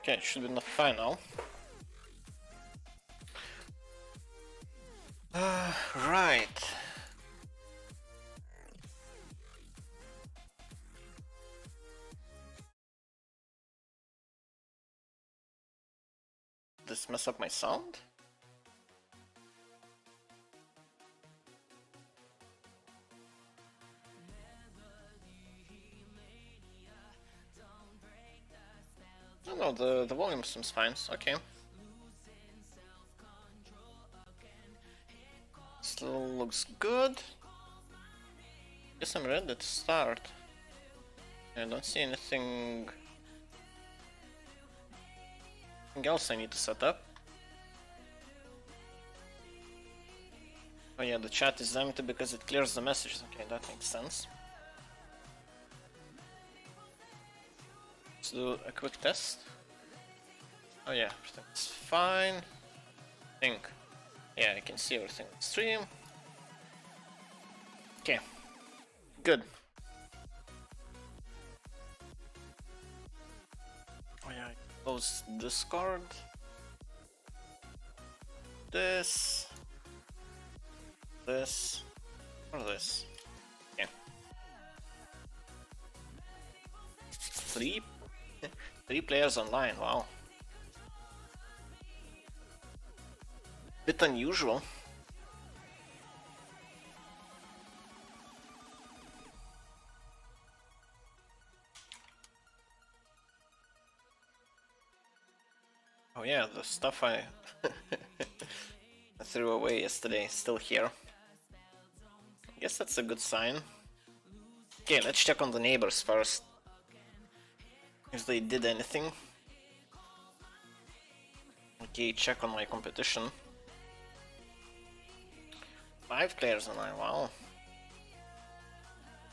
Okay, it should be enough final. Right. This mess up my sound? No, the volume seems fine. Okay. Still looks good. Guess I'm ready to start. I don't see anything else I need to set up. Oh yeah, the chat is empty because it clears the messages. Okay, that makes sense. Let's do a quick test. Oh yeah, everything's fine. I think. Yeah, I can see everything on stream. Okay, good. Oh yeah, close Discord. This, or this. Yeah. Three players online. Wow. Bit unusual. Oh yeah, the stuff I I threw away yesterday is still here. I guess that's a good sign. Okay, let's check on the neighbors first. If they did anything. Okay, check on my competition. 5 players online, wow.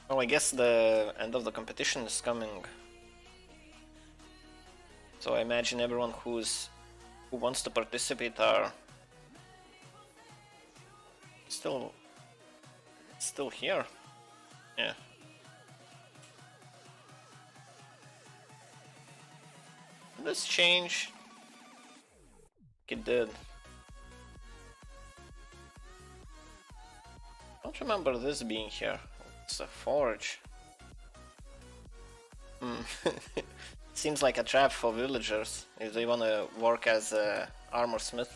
Well, I guess the end of the competition is coming. So I imagine everyone who wants to participate are still here. Yeah. Did this change? It did. I don't remember this being here. It's a forge. Seems like a trap for villagers if they want to work as a armor smith.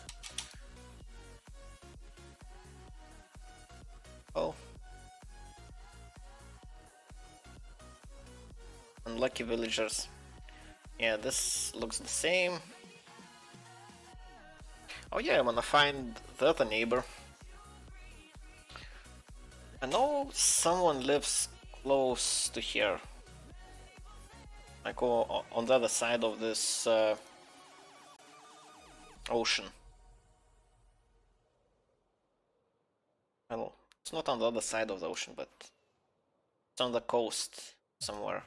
Oh. Unlucky villagers. Yeah, this looks the same. Oh yeah, I wanna find the other neighbor. I know someone lives close to here. Like on the other side of this ocean. Well, it's not on the other side of the ocean, but it's on the coast somewhere.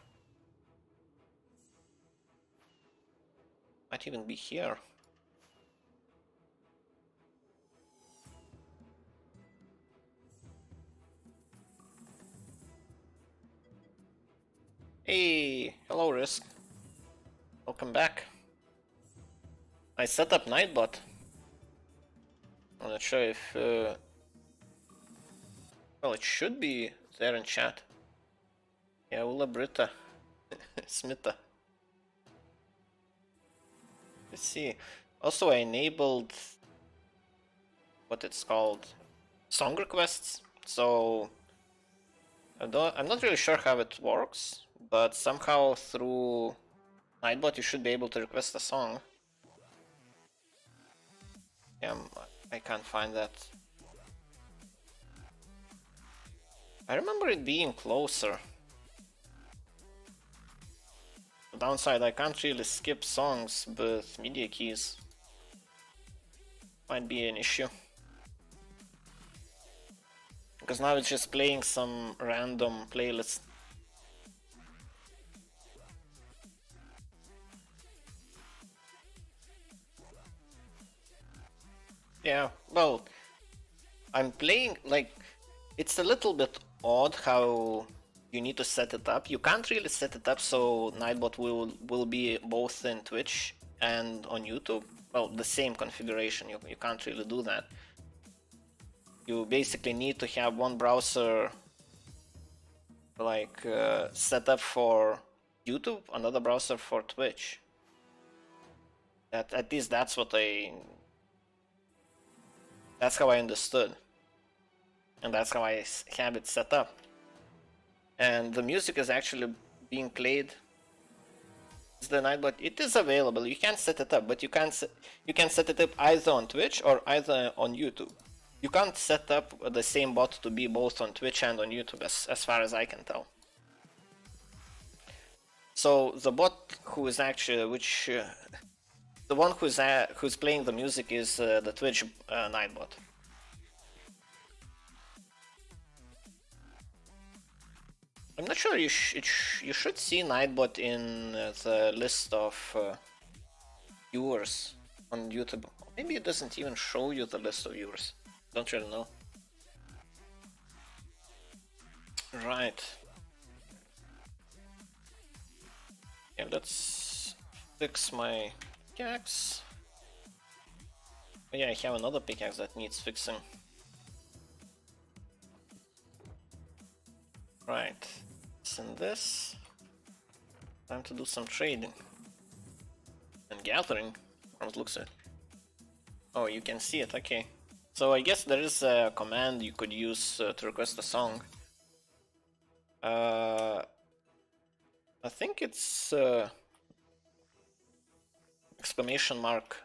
Might even be here. Hey, hello Risk. Welcome back. I set up Nightbot. I'm not sure if... well, it should be there in chat. Yeah, Ulla Britta. Smita. Let's see. Also, I enabled... what it's called? Song requests. So... I'm not really sure how it works, but somehow through Nightbot you should be able to request a song. Yeah, I can't find that. I remember it being closer. The downside, I can't really skip songs with media keys. Might be an issue. Because now it's just playing some random playlist. Yeah, well, I'm playing, like, it's a little bit odd how you need to set it up. You can't really set it up so Nightbot will be both in Twitch and on YouTube, well, the same configuration. You can't really do that. You basically need to have one browser like set up for YouTube, another browser for Twitch. At least that's how I understood, and that's how I have it set up. And the music is actually being played. It's the Nightbot. It is available. You can set it up, but you can set it up either on Twitch or either on YouTube. You can't set up the same bot to be both on Twitch and on YouTube, as far as I can tell. So the bot who is actually the one who's playing the music is the Twitch Nightbot. I'm not sure you should see Nightbot in the list of viewers on YouTube. Maybe it doesn't even show you the list of viewers. Don't really know. Right. Yeah, let's fix my pickaxe. Oh yeah, I have another pickaxe that needs fixing. Right. And this. Time to do some trading. And gathering, from it looks like. Oh, you can see it, okay. So I guess there is a command you could use to request a song. I think it's exclamation mark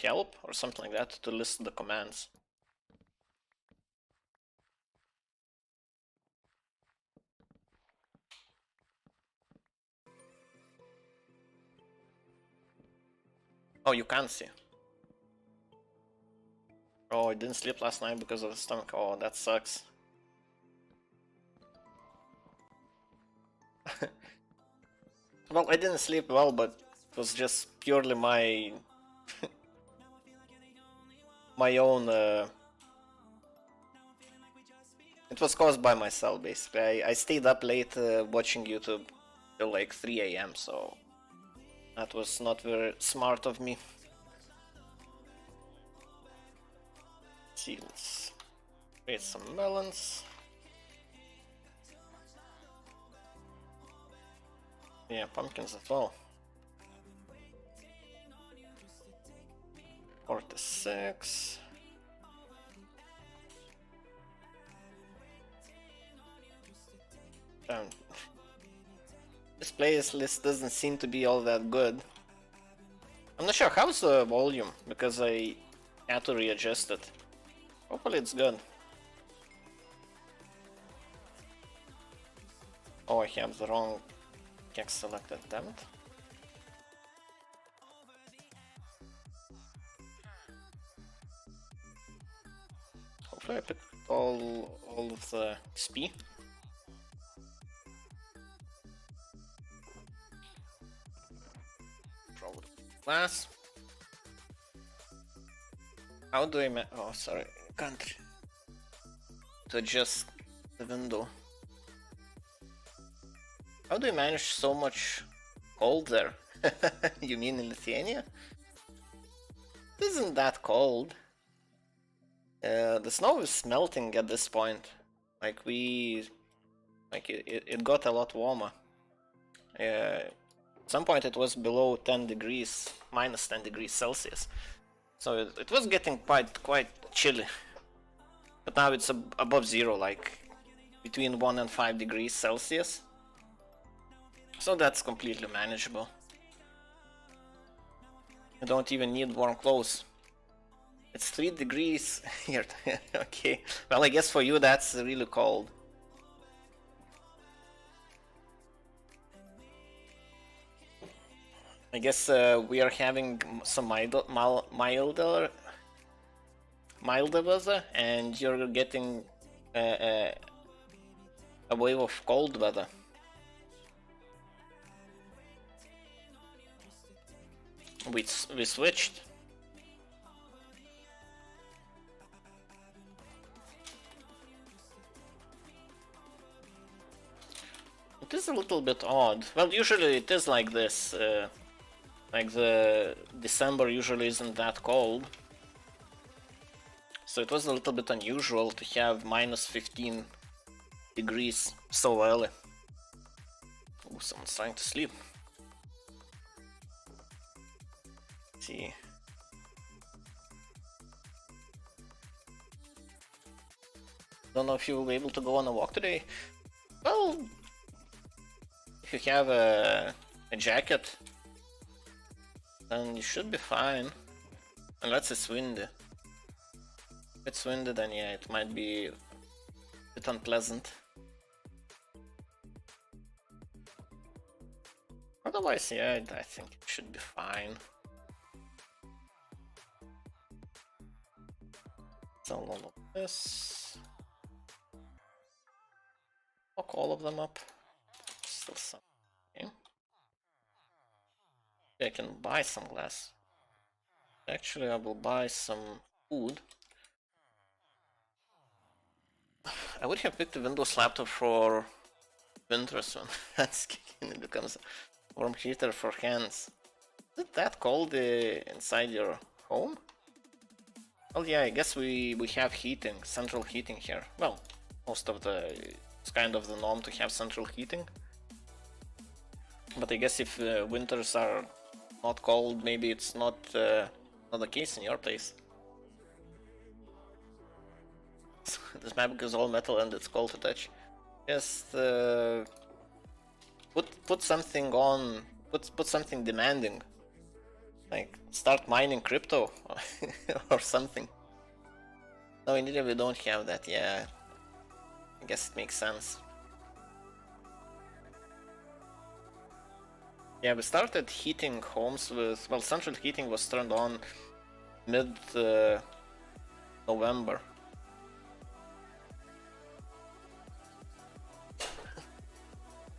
help or something like that to list the commands. Oh, you can't see. Oh, I didn't sleep last night because of the stomach. Oh, that sucks. Well, I didn't sleep well, but it was just purely my my own. It was caused by myself, basically. I stayed up late watching YouTube till like 3 AM, so that was not very smart of me. Let's see, let's create some melons. Yeah, pumpkins as well. 46. This playlist doesn't seem to be all that good. I'm not sure how's the volume because I had to readjust it. Hopefully it's good. Oh, I have the wrong text selected, damn it. Hopefully I picked all of the XP. Probably class. How do I oh sorry, can't to adjust the window. How do you manage so much cold there? You mean in Lithuania? It isn't that cold. The snow is melting at this point. Like it got a lot warmer. At some point it was below 10 degrees, minus 10 degrees Celsius. So it was getting quite chilly. But now it's above zero, like between 1 and 5 degrees Celsius. So that's completely manageable. You don't even need warm clothes. It's 3 degrees here. Okay, well I guess for you that's really cold. I guess we are having some milder weather, and you're getting a wave of cold weather. We switched. It is a little bit odd. Well, usually it is like this. Like the December usually isn't that cold. So it was a little bit unusual to have minus 15 degrees so early. Oh, someone's trying to sleep. Let's see. Don't know if you will be able to go on a walk today. Well, if you have a jacket, then you should be fine. Unless it's windy. If it's windy, then yeah, it might be a bit unpleasant. Otherwise, yeah, I think it should be fine. So all of this. Lock all of them up. Still some. Okay. I can buy some glass. Actually, I will buy some food. I would have picked a Windows laptop for winters when that's kicking. It becomes a warm heater for hands. Is it that cold inside your home? Well, yeah, I guess we have heating, central heating here. Well, most of it's kind of the norm to have central heating. But I guess if winters are not cold, maybe it's not the case in your place. This map is all metal and it's cold to touch. Just put something on, put something demanding. Like start mining crypto or something. No, in India we don't have that. Yeah, I guess it makes sense. Yeah, we started heating homes with, well, central heating was turned on mid November.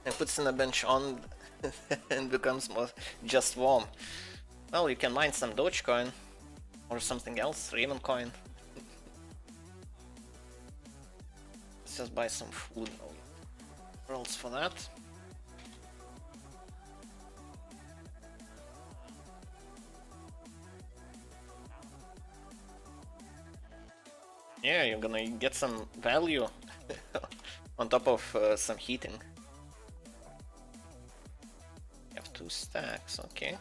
And puts in a bench on and becomes more just warm. Well, you can mine some Dogecoin or something else, Raven coin. Let's just buy some food. Pearls for that. Yeah, you're gonna get some value on top of some heating. You have 2 stacks, okay.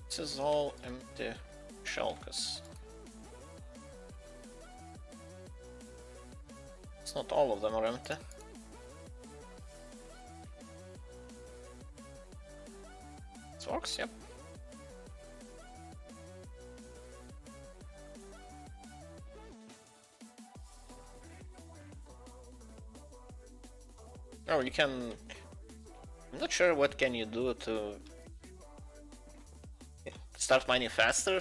This is all empty shulkers. It's not all of them are empty. This works, yep. Oh, you can... I'm not sure what can you do to start mining faster.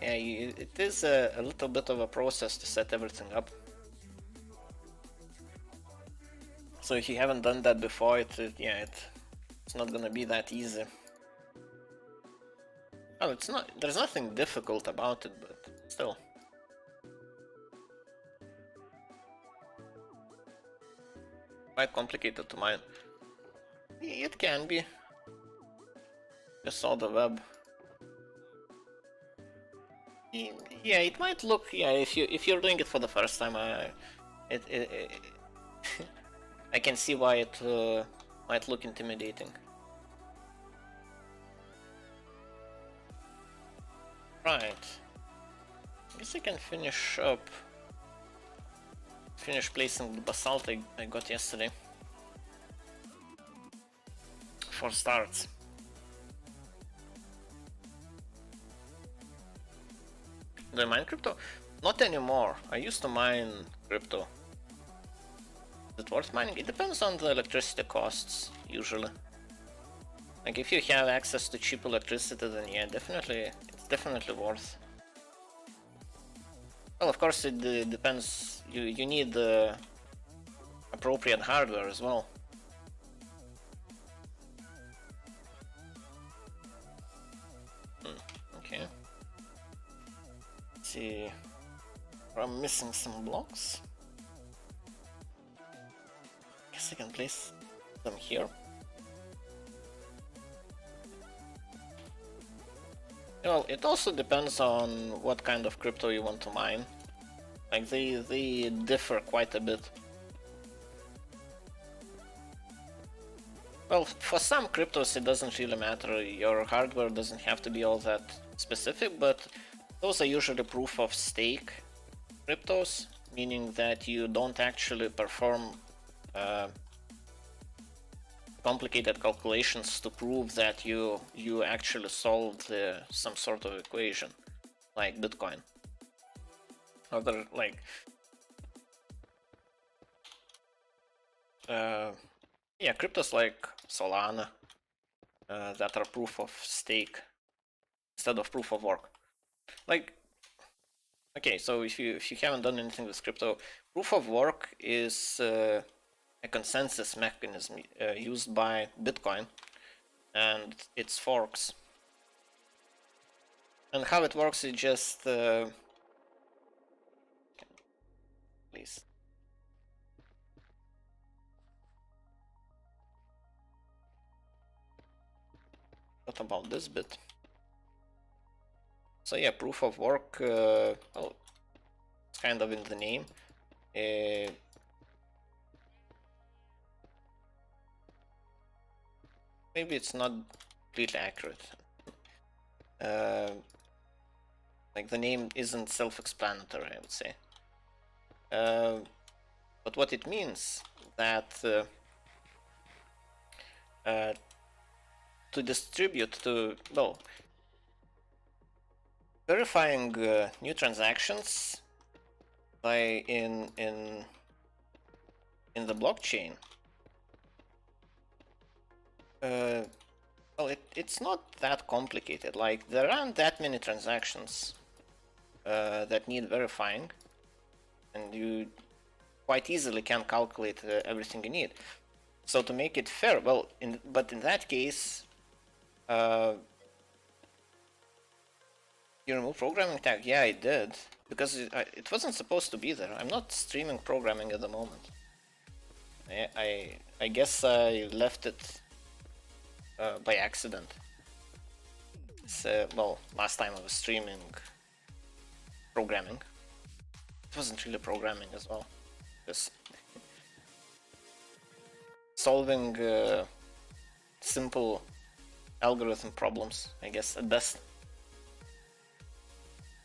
Yeah, it is a little bit of a process to set everything up. So if you haven't done that before, it's not gonna be that easy. Oh, it's not. There's nothing difficult about it, but still. Quite complicated to mine. It can be. Just saw the web. Yeah, it might look. Yeah, if you're doing it for the first time, I can see why it might look intimidating. Right. I guess I can finish placing the basalt I got yesterday. 4 starts. Do I mine crypto? Not anymore. I used to mine crypto. Is it worth mining? It depends on the electricity costs, usually. Like if you have access to cheap electricity, then yeah, it's definitely worth. Well, of course it depends. You need appropriate hardware as well. see. I'm missing some blocks. Guess I can place them here. Well, it also depends on what kind of crypto you want to mine. Like they differ quite a bit. Well, for some cryptos it doesn't really matter. Your hardware doesn't have to be all that specific, but those are usually proof of stake cryptos, meaning that you don't actually perform complicated calculations to prove that you actually solved some sort of equation, like Bitcoin. Other like yeah, cryptos like Solana that are proof of stake instead of proof of work. Like, okay, so if you haven't done anything with crypto, proof of work is a consensus mechanism used by Bitcoin and its forks. And how it works is just please. What about this bit? So yeah, proof of work, well, it's kind of in the name. Maybe it's not completely accurate. Like the name isn't self-explanatory, I would say. But what it means that to distribute to, well, verifying new transactions by in the blockchain. Well, it's not that complicated. Like there aren't that many transactions that need verifying, and you quite easily can calculate everything you need. So to make it fair, well, but in that case, you remove programming tag? Yeah, I did. Because it wasn't supposed to be there. I'm not streaming programming at the moment. I guess I left it by accident. So, well, last time I was streaming programming. It wasn't really programming as well. Just solving simple algorithm problems, I guess, at best.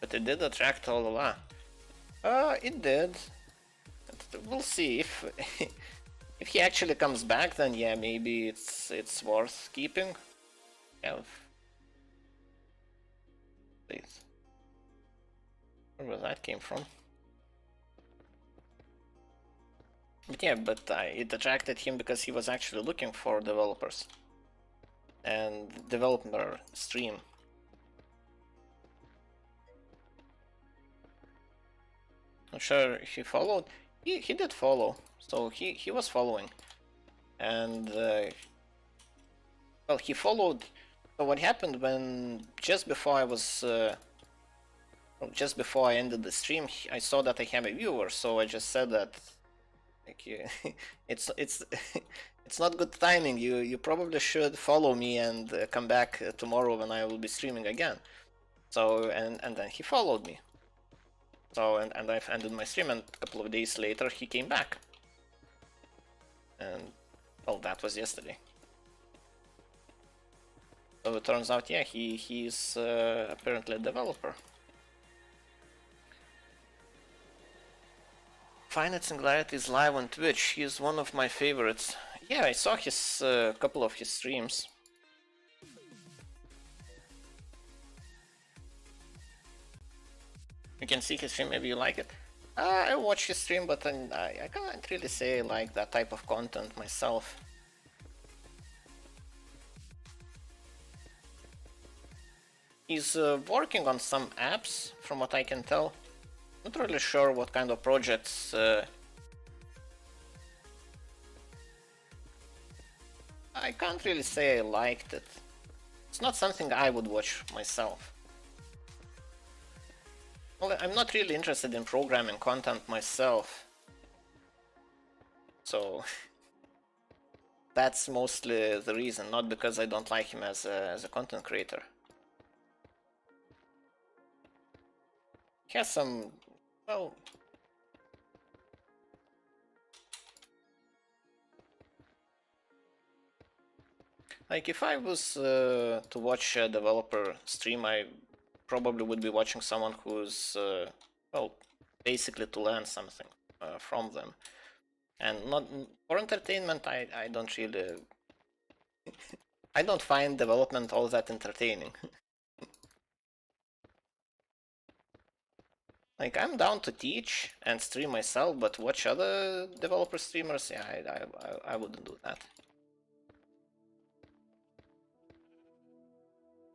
But it did attract all the la. It did. We'll see if if he actually comes back. Then yeah, maybe it's worth keeping. Yeah. Please. Where that came from? But yeah, but it attracted him because he was actually looking for developers and developer stream. Not sure if he followed. He did follow, so he was following, and well, he followed. So what happened when just before I was well, just before I ended the stream, I saw that I have a viewer, so I just said that like it's it's not good timing. You probably should follow me and come back tomorrow when I will be streaming again. So and then he followed me. So, and I've ended my stream, and a couple of days later he came back. And, well, that was yesterday. So it turns out, yeah, he's apparently a developer. Finite Singularity is live on Twitch. He's one of my favorites. Yeah, I saw his couple of his streams. You can see his stream, maybe you like it. I watch his stream, but I can't really say I like that type of content myself. He's working on some apps, from what I can tell. Not really sure what kind of projects. I can't really say I liked it. It's not something I would watch myself. Well, I'm not really interested in programming content myself, so that's mostly the reason, not because I don't like him as a content creator. He has some, well, like if I was to watch a developer stream, I probably would be watching someone who's, well, basically to learn something from them. And not for entertainment, I don't really, I don't find development all that entertaining. Like, I'm down to teach and stream myself, but watch other developer streamers, yeah, I wouldn't do that.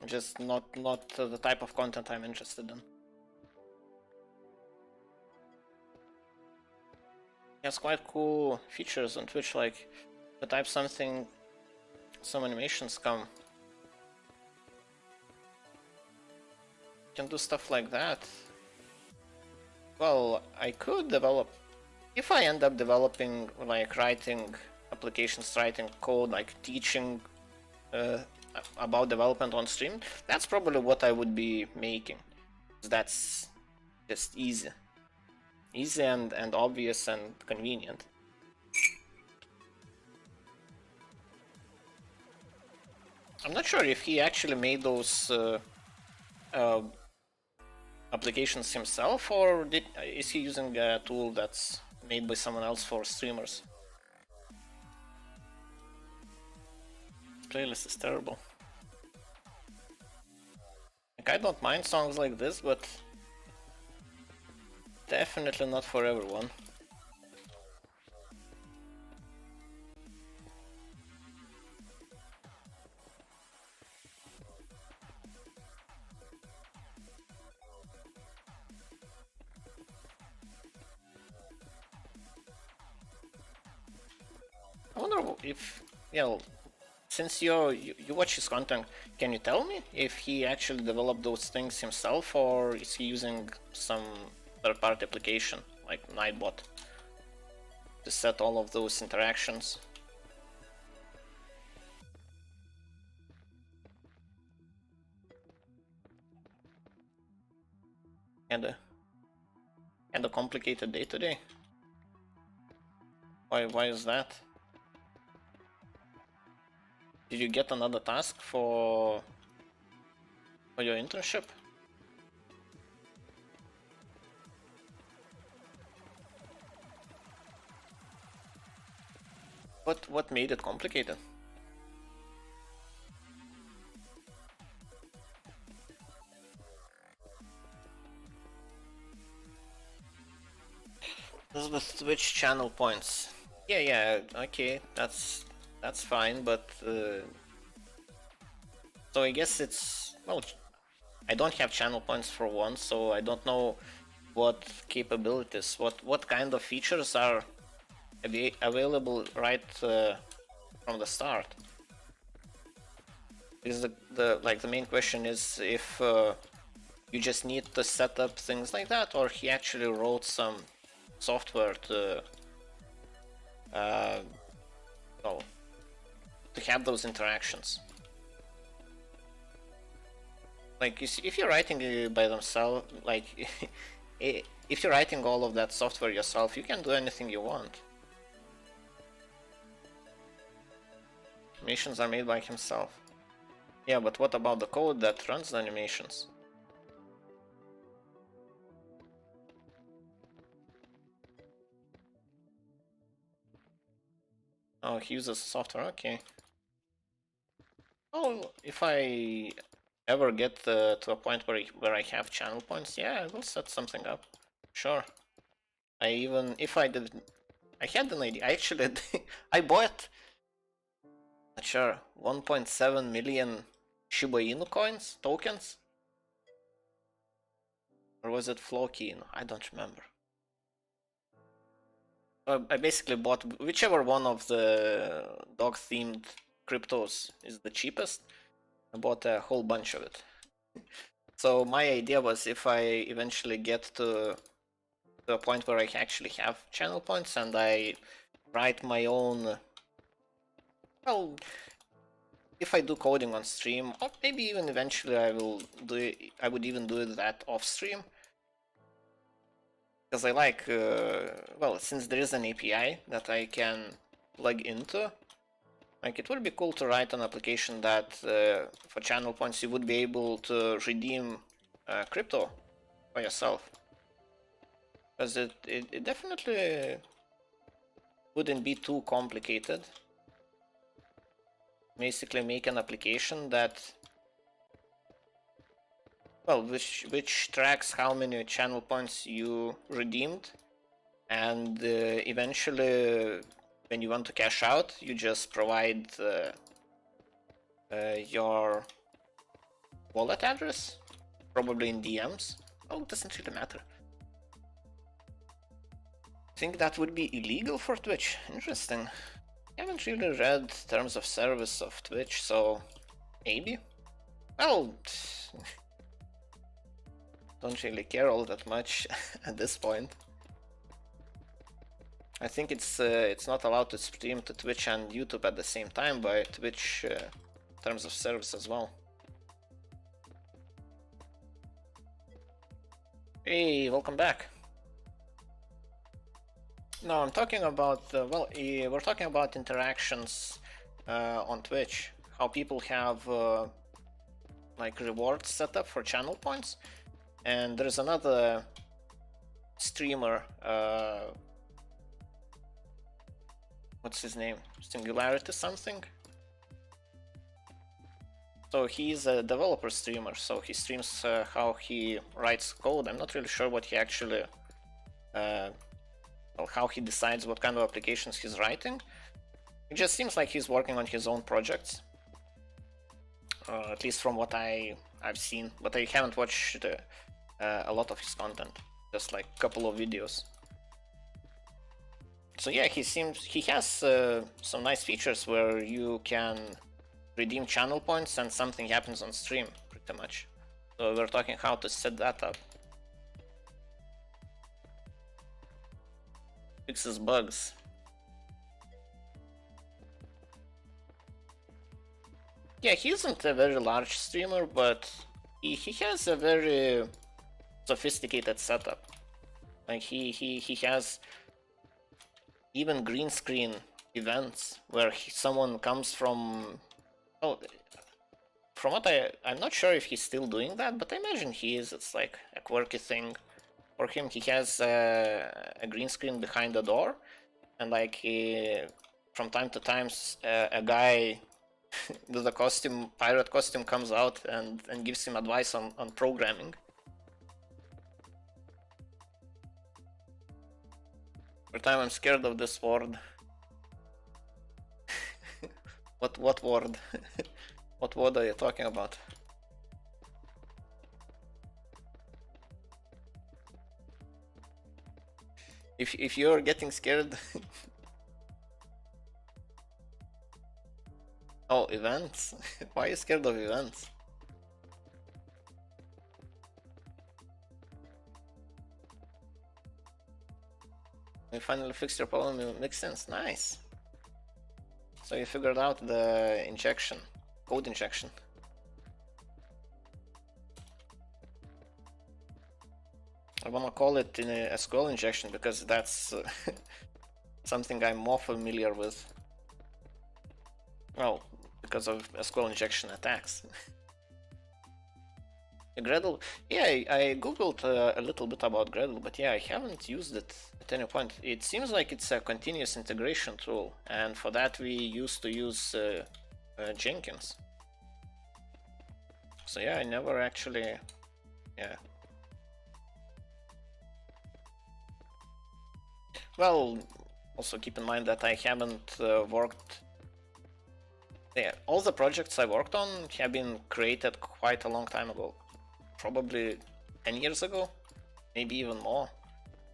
Just not the type of content I'm interested in. He has quite cool features on Twitch, like you type something, some animations come. You can do stuff like that. Well, I could develop, if I end up developing, like writing applications, writing code, like teaching about development on stream, that's probably what I would be making. That's just easy and obvious and convenient. I'm not sure if he actually made those applications himself, or is he using a tool that's made by someone else for streamers? This playlist is terrible. Like, I don't mind songs like this, but definitely not for everyone. I wonder if, yeah, since you watch his content, can you tell me if he actually developed those things himself, or is he using some third-party application like Nightbot to set all of those interactions? And a complicated day today. Why is that? Did you get another task for your internship? What made it complicated? This is with Twitch channel points. Yeah, okay, that's fine, but so I guess it's, well, I don't have channel points for one, so I don't know what capabilities, what kind of features are available right from the start. Because the main question is if you just need to set up things like that, or he actually wrote some software to to have those interactions. Like, if you're writing by themselves, like if you're writing all of that software yourself, you can do anything you want. Animations are made by himself. Yeah, but what about the code that runs the animations? Oh, he uses software, okay. Oh, if I ever get to a point where I have channel points, yeah, I will set something up. Sure. If I did, I had an idea. I actually, I bought, not sure, 1.7 million Shiba Inu coins, tokens? Or was it Floki Inu? I don't remember. I basically bought whichever one of the dog-themed cryptos is the cheapest. I bought a whole bunch of it. So my idea was if I eventually get to a point where I actually have channel points and I write my own, well, if I do coding on stream, or maybe even eventually I would even do that off stream. Because I like, well, since there is an API that I can plug into, like it would be cool to write an application that for channel points you would be able to redeem crypto by yourself. Because it definitely wouldn't be too complicated. Basically make an application that, well, which tracks how many channel points you redeemed, and eventually when you want to cash out, you just provide your wallet address, probably in DMs. Oh, it doesn't really matter. I think that would be illegal for Twitch. Interesting. I haven't really read terms of service of Twitch, so maybe. Well, don't really care all that much at this point. I think it's not allowed to stream to Twitch and YouTube at the same time by Twitch terms of service as well. Hey, welcome back. No, I'm talking about, well, we're talking about interactions on Twitch. How people have like rewards set up for channel points. And there's another streamer, what's his name? Singularity something? So he's a developer streamer, so he streams how he writes code. I'm not really sure what he actually, well, how he decides what kind of applications he's writing. It just seems like he's working on his own projects, at least from what I've seen, but I haven't watched a lot of his content, just like a couple of videos. So yeah, he has some nice features where you can redeem channel points and something happens on stream, pretty much. So we're talking how to set that up. Fixes bugs. Yeah, he isn't a very large streamer, but he has a very sophisticated setup. Like he has even green screen events where someone comes from, oh, from what I'm not sure if he's still doing that, but I imagine he is. It's like a quirky thing for him. He has a green screen behind the door, and like from time to time a guy with a costume, pirate costume, comes out and gives him advice on programming. Every time I'm scared of this word. What word? What word are you talking about? If you're getting scared. Oh, events? Why are you scared of events? You finally fixed your problem, it makes sense. Nice. So you figured out the injection, code injection. I wanna call it in a SQL injection because that's something I'm more familiar with. Well, because of SQL injection attacks. Gradle, yeah, I googled a little bit about Gradle, but yeah, I haven't used it at any point. It seems like it's a continuous integration tool, and for that we used to use Jenkins. So yeah, I never actually, yeah. Well, also keep in mind that I haven't worked. Yeah, all the projects I worked on have been created quite a long time ago. Probably 10 years ago, maybe even more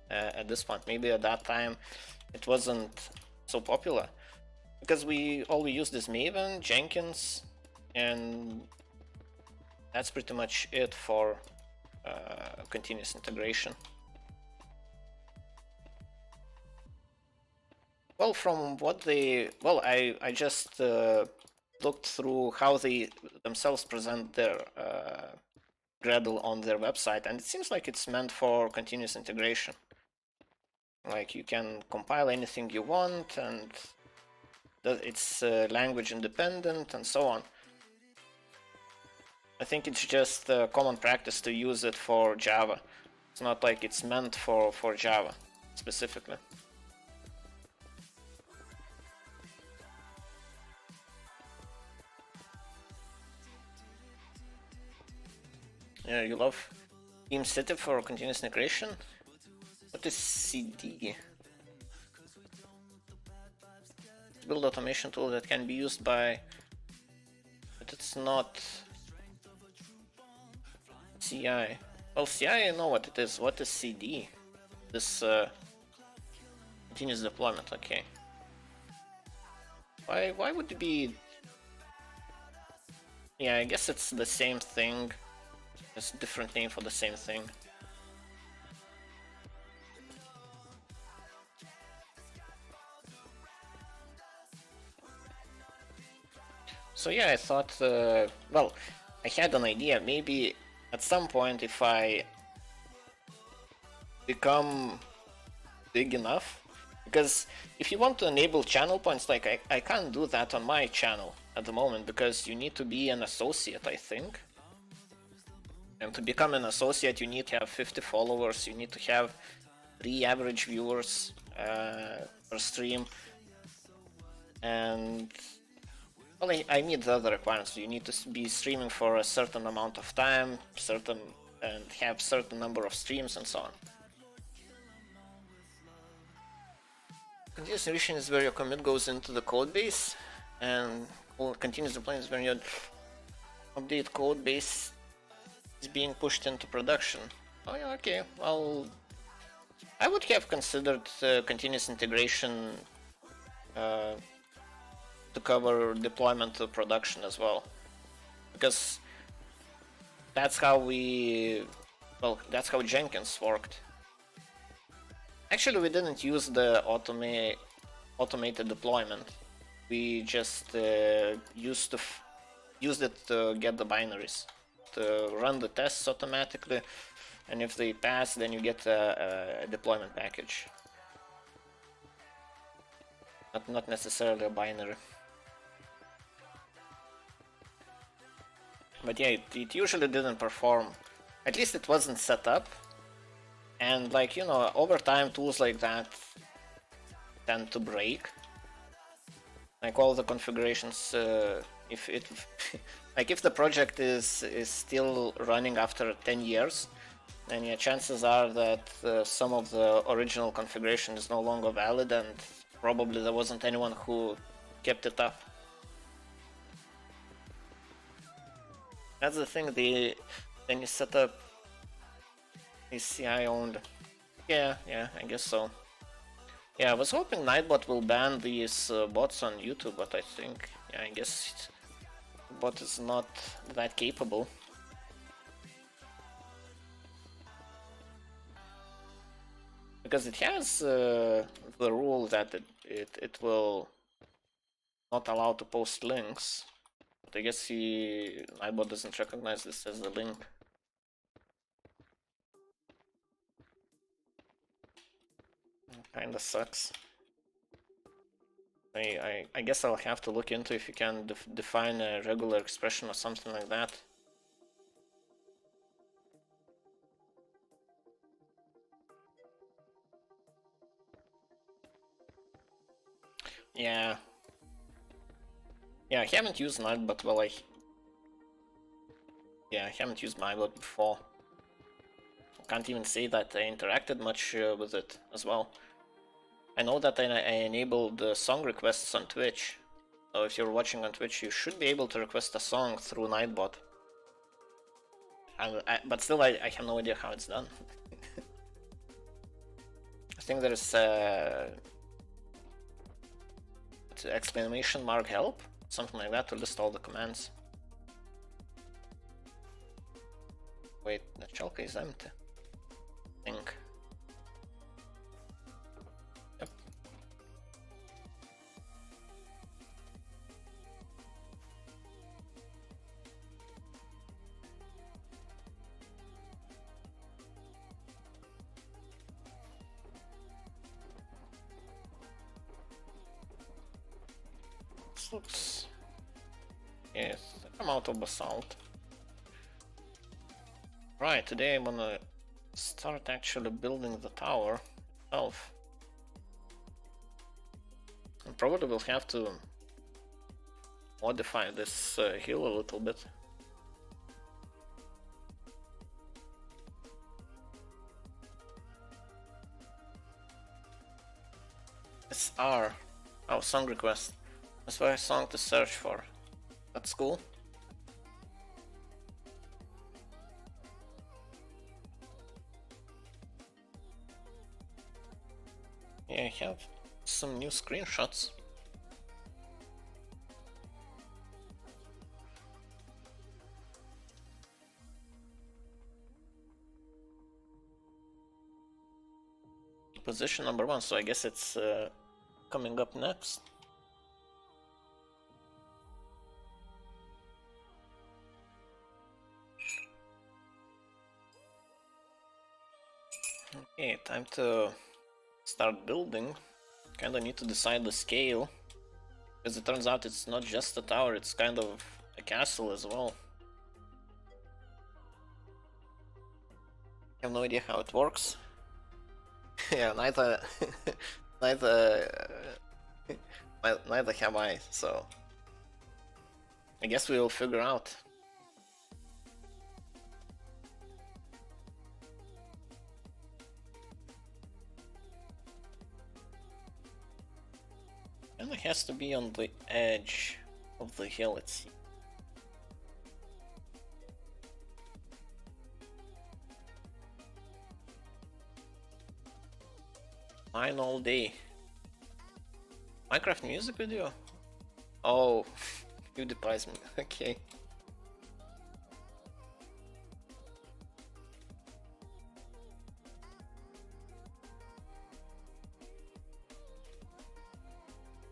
at this point. Maybe at that time it wasn't so popular because all we used is Maven, Jenkins, and that's pretty much it for continuous integration. Well, from what I just looked through how they themselves present their Gradle on their website, and it seems like it's meant for continuous integration. Like, you can compile anything you want, and it's language independent and so on. I think it's just common practice to use it for Java. It's not like it's meant for Java specifically. Yeah, you love Team Setup for continuous integration? What is CD? Build automation tool that can be used by, but it's not CI. Well, CI, I know what it is. What is CD? This continuous deployment. Okay. Why would it be? Yeah, I guess it's the same thing. It's a different name for the same thing. So yeah, I thought, well, I had an idea. Maybe at some point, if I become big enough, because if you want to enable channel points, like I can't do that on my channel at the moment, because you need to be an associate, I think. And to become an associate, you need to have 50 followers, you need to have 3 average viewers per stream, and well, I meet the other requirements. You need to be streaming for a certain amount of time, and have certain number of streams and so on. Continuous integration is where your commit goes into the code base, and continuous deployment is when your update code base is being pushed into production. Oh yeah, okay. Well, I would have considered continuous integration to cover deployment to production as well, because that's how that's how Jenkins worked. Actually, we didn't use the automated deployment. We just used it to get the binaries, to run the tests automatically, and if they pass, then you get a deployment package. Not necessarily a binary. But yeah, it usually didn't perform. At least it wasn't set up. And like, you know, over time tools like that tend to break. Like all the configurations, if the project is still running after 10 years, then yeah, chances are that some of the original configuration is no longer valid, and probably there wasn't anyone who kept it up. That's the thing, then you set up is CI owned. Yeah, I guess so. Yeah, I was hoping Nightbot will ban these bots on YouTube, but I think, yeah, I guess the bot is not that capable. Because it has the rule that it will not allow to post links. But I guess Nightbot doesn't recognize this as a link. Kinda sucks. I guess I'll have to look into if you can define a regular expression or something like that. Yeah. Yeah, I haven't used Nightbot, well, I haven't used Nightbot before. Can't even say that I interacted much with it as well. I know that I enabled song requests on Twitch, so if you're watching on Twitch, you should be able to request a song through Nightbot. But still, I have no idea how it's done. I think there's exclamation mark help, something like that, to list all the commands. Wait, the Chalka is empty. I think. Yep. This looks... Yes, I'm out of basalt. Right, today I'm gonna start actually building the tower itself. And probably will have to modify this hill a little bit. SR. Oh, song request. That's why a song to search for. That's cool. Yeah, I have some new screenshots. Position number 1, so I guess it's coming up next. Okay, time to start building. Kinda need to decide the scale, because it turns out it's not just a tower, it's kind of a castle as well. I have no idea how it works. Yeah, neither neither have I, so I guess we will figure out. And it has to be on the edge of the hill, it seems. Mine all day. Minecraft music video? Oh, PewDiePie's me. Okay.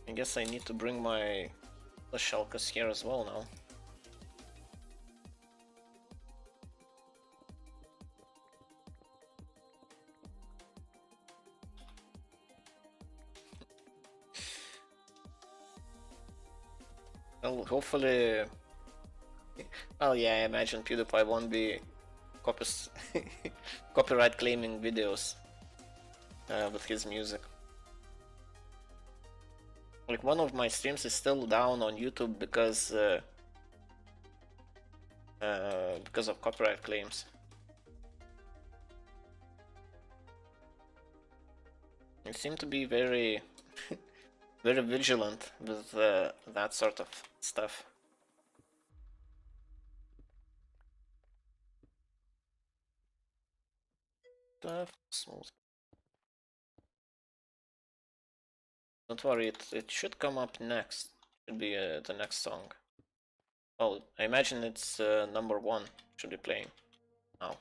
I guess I need to bring my Shalkas here as well now. Well, hopefully... Well, yeah, I imagine PewDiePie won't be copyright claiming videos with his music. Like, one of my streams is still down on YouTube because of copyright claims. They seem to be very very vigilant with that sort of stuff. Smooth. Don't worry, it should come up next. Should be the next song. Well, I imagine it's number 1 should be playing now.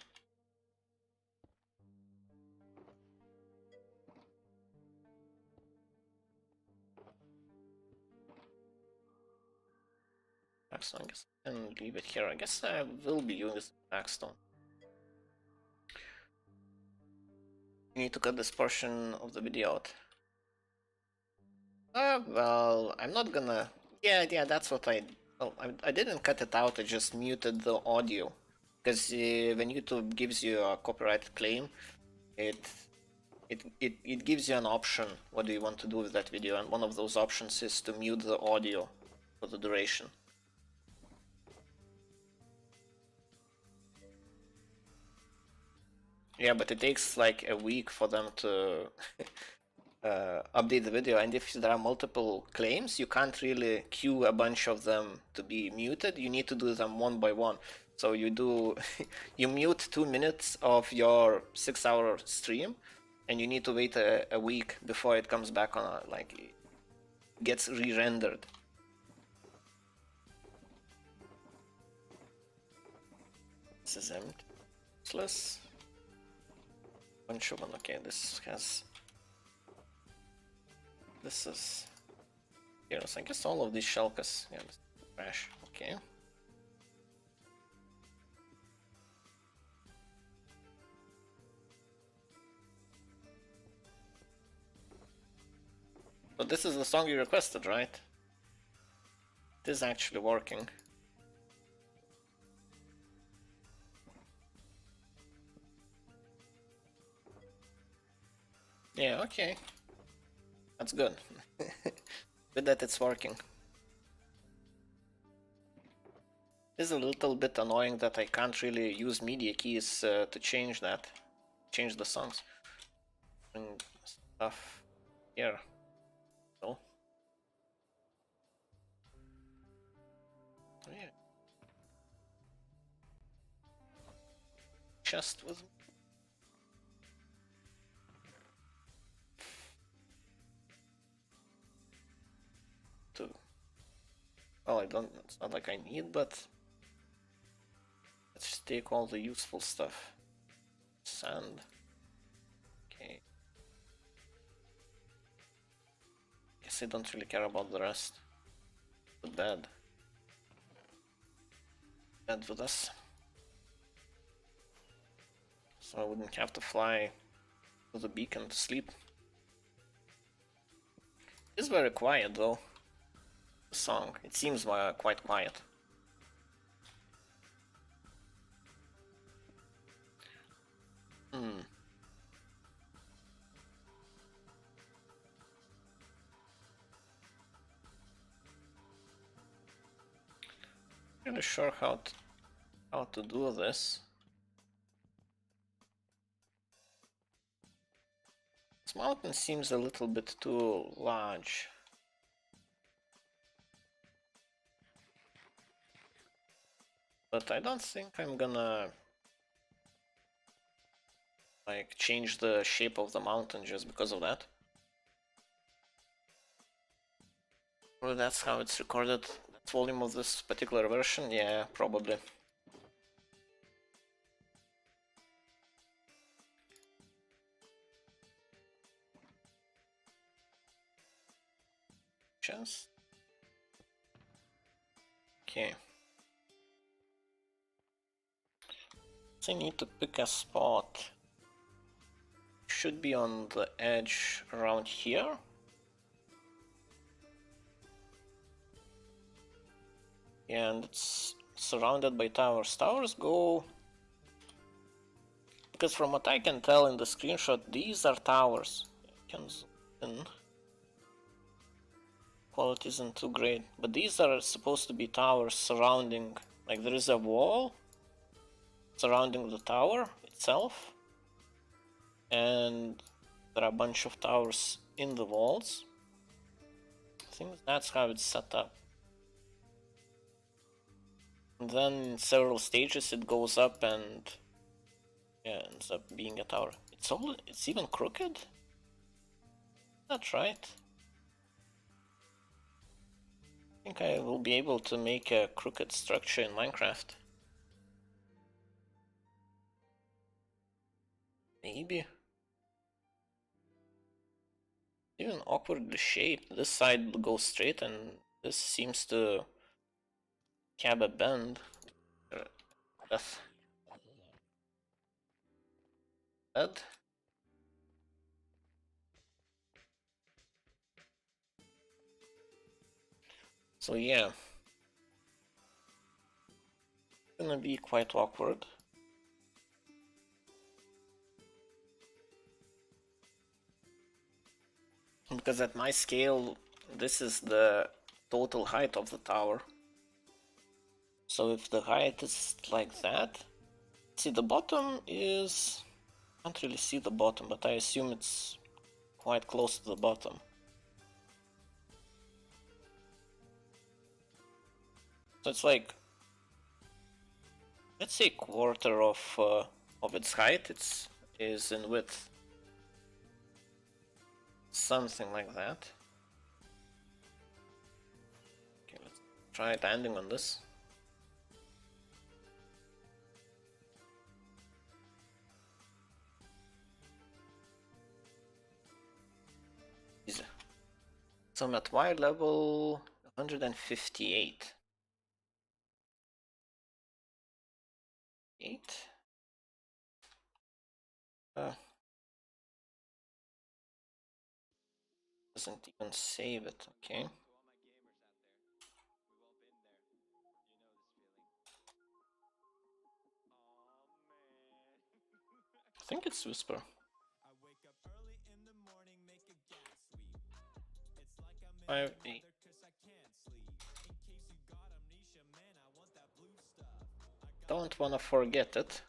Backstone, I guess I can leave it here. I guess I will be using backstone. You need to cut this portion of the video out. Well, I'm not gonna... Yeah, that's what I... Well, I didn't cut it out, I just muted the audio. Because when YouTube gives you a copyright claim, it gives you an option, what do you want to do with that video, and one of those options is to mute the audio for the duration. Yeah, but it takes like a week for them to update the video, and if there are multiple claims, you can't really queue a bunch of them to be muted. You need to do them one by one. So you do you mute 2 minutes of your 6-hour stream, and you need to wait a week before it comes back on, like, it gets re-rendered. This is empty. useless. Bunch of one. Okay, this has. This is. Yes, I guess all of these shellcas. Yeah, this is trash. Okay. But this is the song you requested, right? It is actually working. Yeah, okay. That's good. Good that it's working. It's a little bit annoying that I can't really use media keys to change that. Change the songs. And stuff here. So. Oh, yeah. Chest with me. Well, I don't. It's not like I need, but let's just take all the useful stuff. Sand. Okay. Guess I don't really care about the rest. The bed. Bed with us. So I wouldn't have to fly to the beacon to sleep. It's very quiet though. The song. It seems quite quiet. Hmm. Really sure how to do this. This mountain seems a little bit too large. But I don't think I'm gonna like change the shape of the mountain just because of that. Well, that's how it's recorded. That volume of this particular version, yeah, probably. Chance. Okay. So I need to pick a spot. Should be on the edge around here. And it's surrounded by towers. Towers go... Because from what I can tell in the screenshot, these are towers. I can zoom in. Quality isn't too great. But these are supposed to be towers surrounding... Like there is a wall surrounding the tower itself. And there are a bunch of towers in the walls. I think that's how it's set up. And then in several stages it goes up and yeah, ends up being a tower. It's even crooked? That's right. I think I will be able to make a crooked structure in Minecraft. Maybe. Even awkwardly shaped. This side goes straight and this seems to have a bend. Death. Dead. So yeah. It's gonna be quite awkward. Because at my scale, this is the total height of the tower. So if the height is like that, see the bottom is... Can't really see the bottom, but I assume it's quite close to the bottom. So it's like, let's say quarter of its height is in width. Something like that. Okay, let's try landing on this. So I'm at Y level 158. 8? Doesn't even save it, okay. I think it's Whisper. Five, eight. Don't wanna forget it.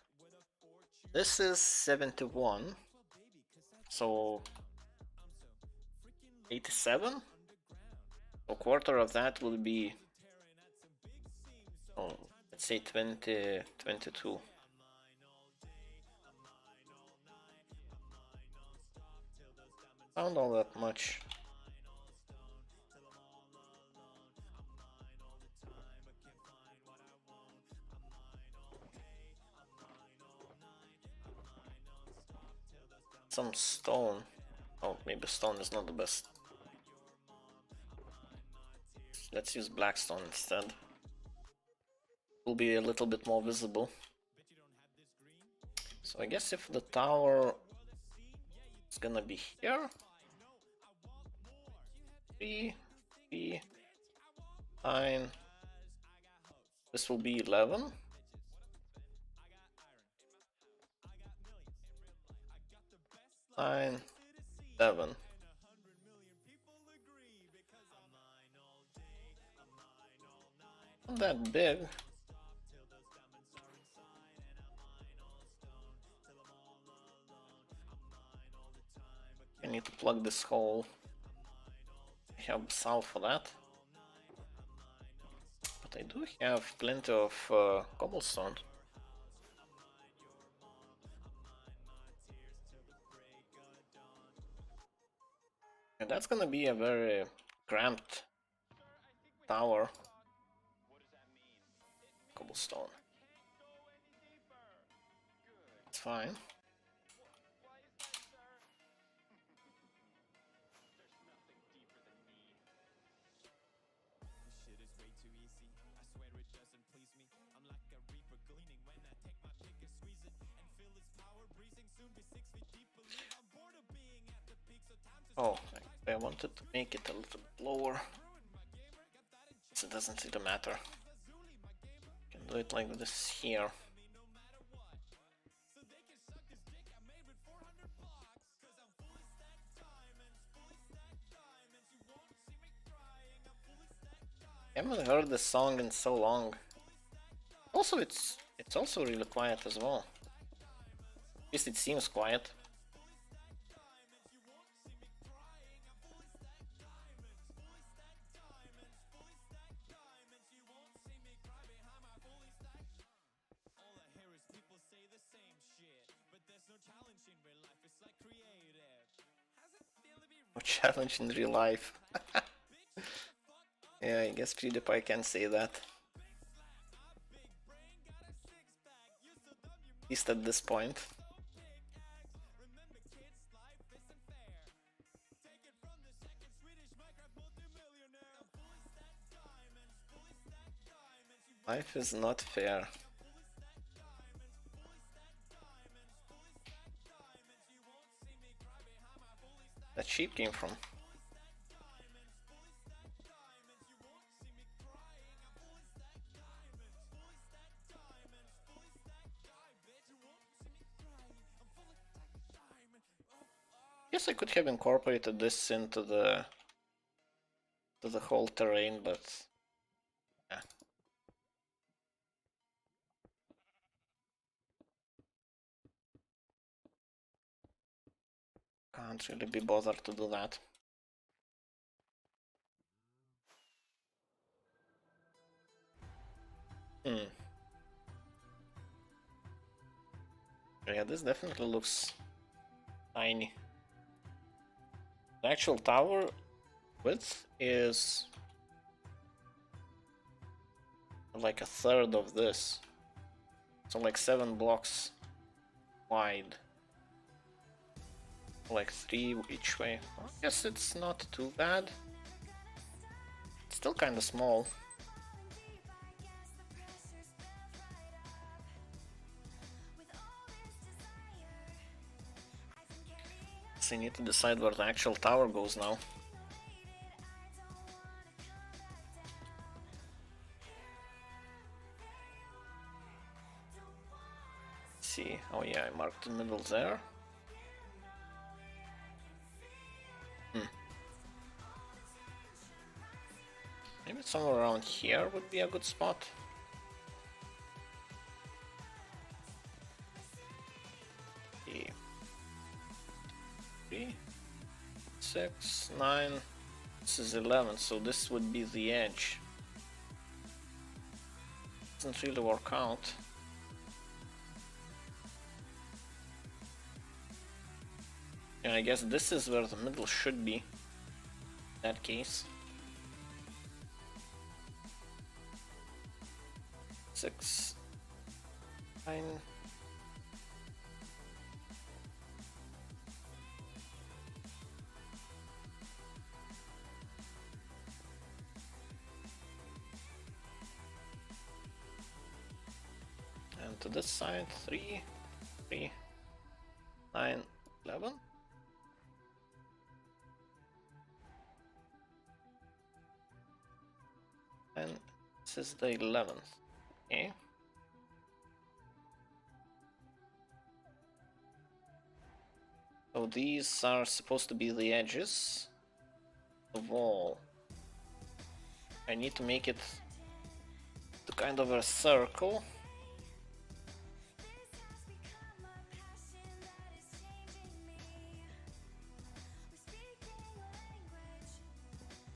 This is 71. So 87? A quarter of that will be, oh, let's say 20, 22. Not all that much. Some stone. Oh, maybe stone is not the best. Let's use blackstone instead. Will be a little bit more visible. So I guess if the tower is gonna be here, 3, 3, 9. This will be 11. 9, 7. Not that big. I need to plug this hole. I have salt for that. But I do have plenty of cobblestone. And that's gonna be a very cramped tower. Cobblestone. It's fine. Oh, I wanted to make it a little bit lower. So it doesn't really matter. Can do it like this here. I haven't heard this song in so long. Also, it's also really quiet as well. At least it seems quiet. No challenge in real life. Yeah, I guess PewDiePie can say that. At least at this point. Life is not fair. That sheep came from. Guess I could have incorporated this into the whole terrain, but yeah. Can't really be bothered to do that. Yeah, this definitely looks tiny. The actual tower width is like a third of this. So like 7 blocks wide. Like 3 each way. I guess it's not too bad. Still kind of small. So I need to decide where the actual tower goes now. Let's see. Oh yeah, I marked the middle there. Maybe somewhere around here would be a good spot. Okay. 3, 6, 9. This is 11, so this would be the edge. Doesn't really work out. Yeah, I guess this is where the middle should be. In that case. 6, 9. And to this side, 3, 3, 9, 11. And this is the 11th. Okay. So these are supposed to be the edges of the wall. I need to make it to kind of a circle.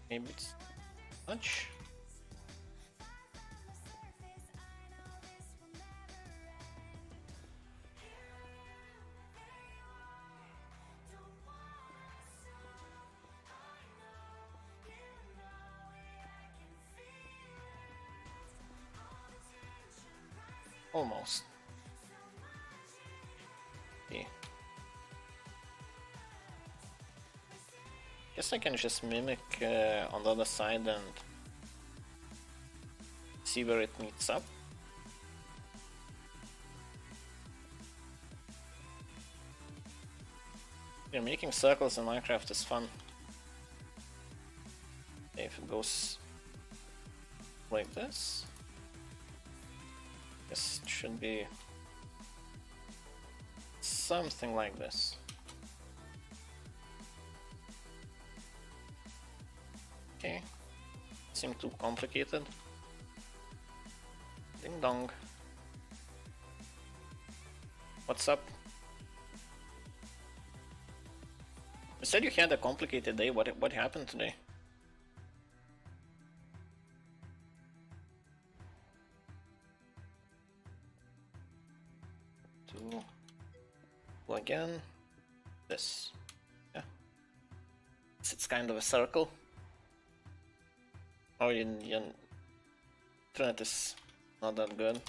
Maybe it's much. Almost. Okay. Guess I can just mimic on the other side and see where it meets up. Yeah, making circles in Minecraft is fun. If it goes like this, guess it should be something like this. Okay, seemed too complicated. Ding dong. What's up? You said you had a complicated day. What happened today? Two again. This. Yeah. It's kind of a circle. Oh, your internet is not that good.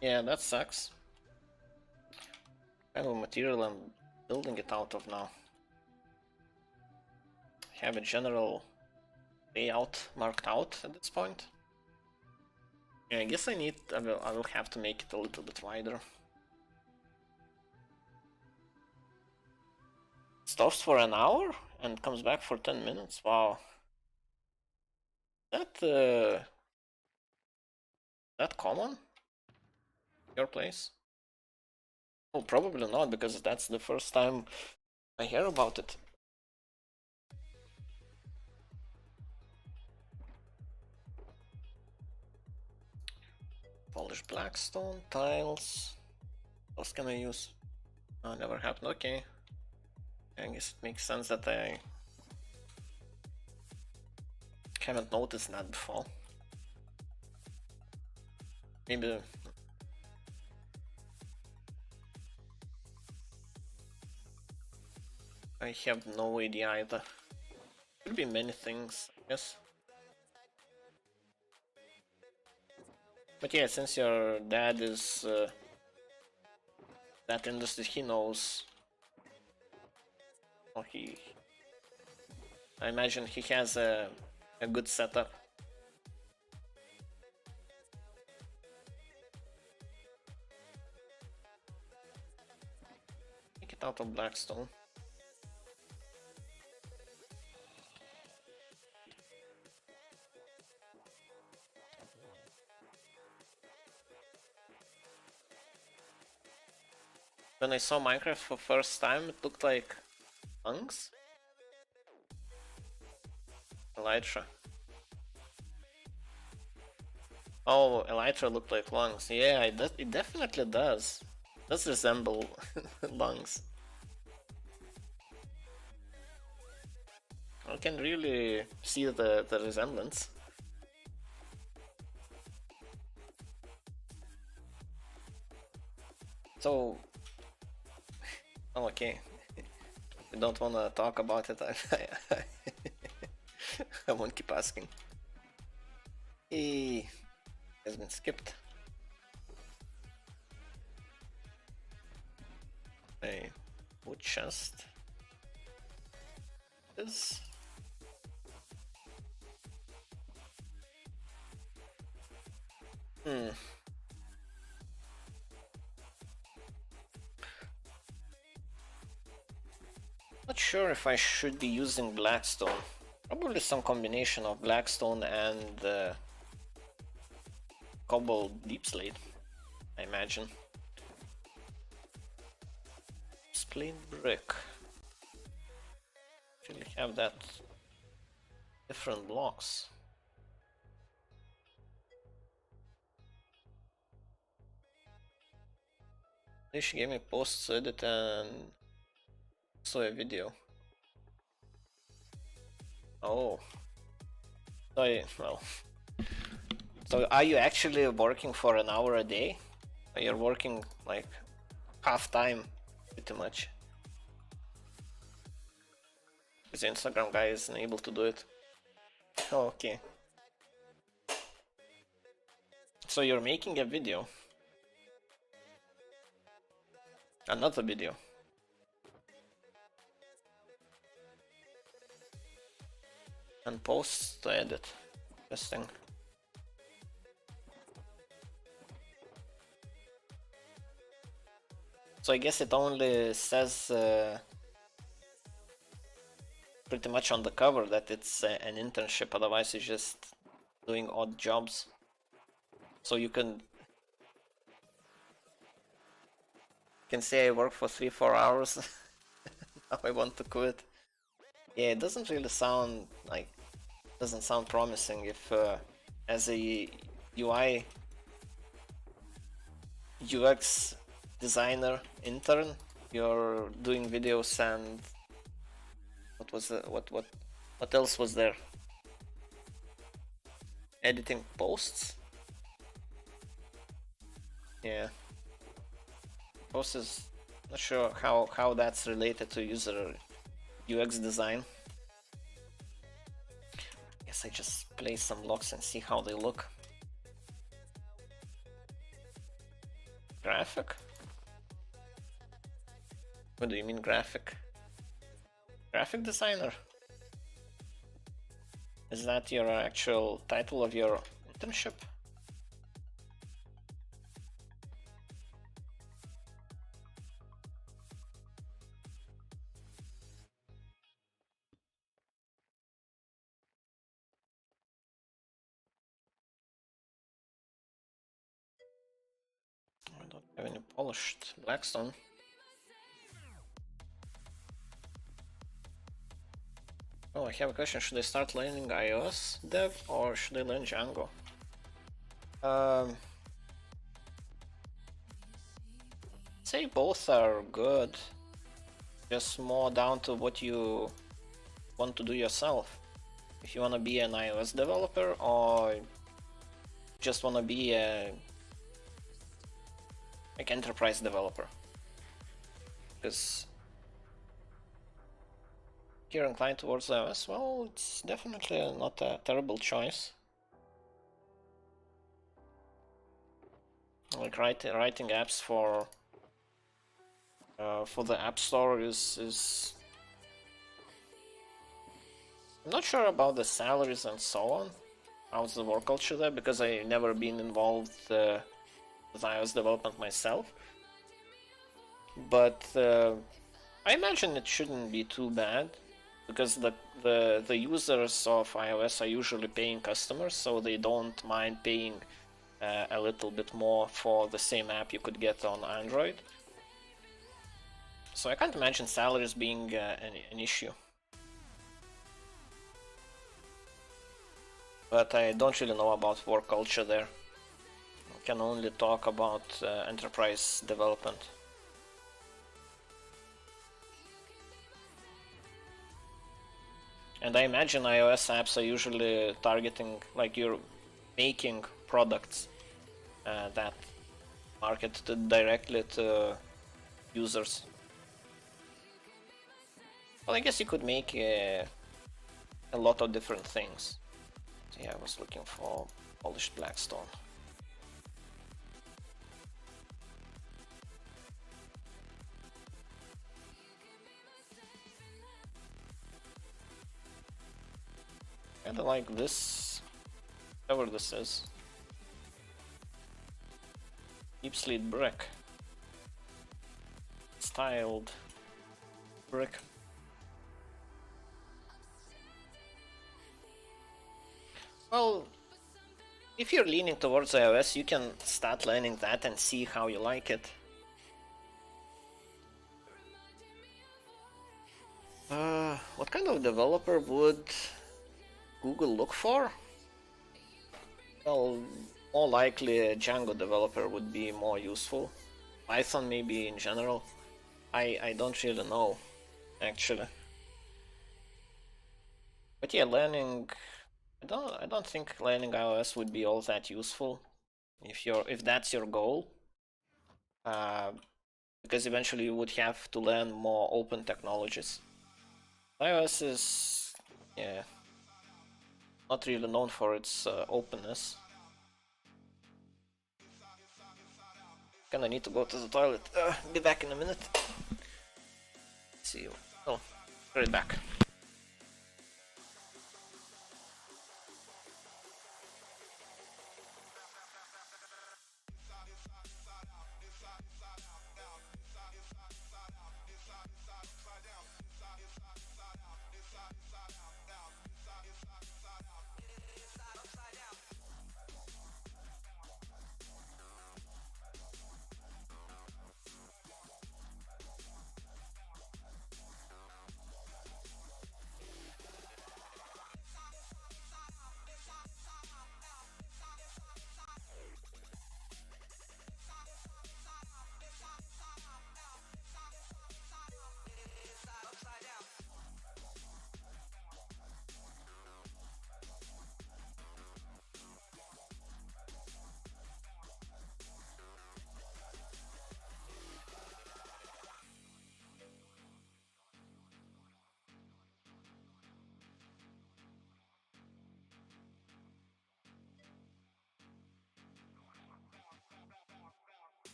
Yeah, that sucks. What kind of material I'm building it out of now? Have a general layout marked out at this point. Yeah, I guess I will have to make it a little bit wider. Stops for an hour and comes back for 10 minutes. Wow. That common? Your place? Oh, probably not, because that's the first time I hear about it. Polished blackstone, tiles. What else can I use? Oh, never happened. Okay. I guess it makes sense that I haven't noticed that before. Maybe I have no idea either. Could be many things, I guess. But yeah, since your dad is that industry, he knows. Oh, I imagine he has a good setup. out of Blackstone. When I saw Minecraft for first time, it looked like lungs. Elytra. Oh, Elytra looked like lungs. Yeah, it definitely does. It does resemble lungs. I can really see the resemblance. So, oh, okay. We don't want to talk about it. I won't keep asking. He has been skipped. A wood chest is. Not sure if I should be using Blackstone. Probably some combination of Blackstone and Cobble Deep Slate, I imagine. Just plain brick. Really have that different blocks. She gave me posts to edit and saw a video. Oh. Well. So are you actually working for an hour a day? You're working like half time, pretty much. Because the Instagram guy isn't able to do it. Oh, okay. So you're making a video. Another video. And posts to edit. Interesting. So I guess it only says pretty much on the cover that it's an internship, otherwise it's just doing odd jobs. So you can say I work for 3-4 hours. Now I want to quit. Yeah, it doesn't really sound like, doesn't sound promising if as a UI UX designer intern you're doing videos and what was what else was there? Editing posts? Yeah. Posts is not sure how that's related to user UX design. Guess I just place some blocks and see how they look. Graphic? What do you mean graphic? Graphic designer? Is that your actual title of your internship? I don't have any polished blackstone. Oh, I have a question. Should I start learning iOS dev or should I learn Django? Say both are good. Just more down to what you want to do yourself. If you want to be an iOS developer or just want to be a like enterprise developer. Because you're inclined towards iOS, well, it's definitely not a terrible choice. Like writing apps for the App Store is I'm not sure about the salaries and so on. How's the work culture there? Because I've never been involved with iOS development myself. But I imagine it shouldn't be too bad because the users of iOS are usually paying customers, so they don't mind paying a little bit more for the same app you could get on Android. So I can't imagine salaries being an issue. But I don't really know about work culture there. I can only talk about enterprise development. And I imagine iOS apps are usually targeting, like you're making products that marketed directly to users. Well, I guess you could make a lot of different things. So yeah, I was looking for polished blackstone. Kinda like this, whatever this is. Deep slate brick. Styled brick. Well, if you're leaning towards iOS, you can start learning that and see how you like it. What kind of developer would Google look for? Well, more likely a Django developer would be more useful. Python maybe in general. I don't really know, actually. But yeah, learning I don't think learning iOS would be all that useful if that's your goal. Uh, because eventually you would have to learn more open technologies. iOS is, yeah, not really known for its openness. Gonna need to go to the toilet. Be back in a minute. See you. Oh, right back.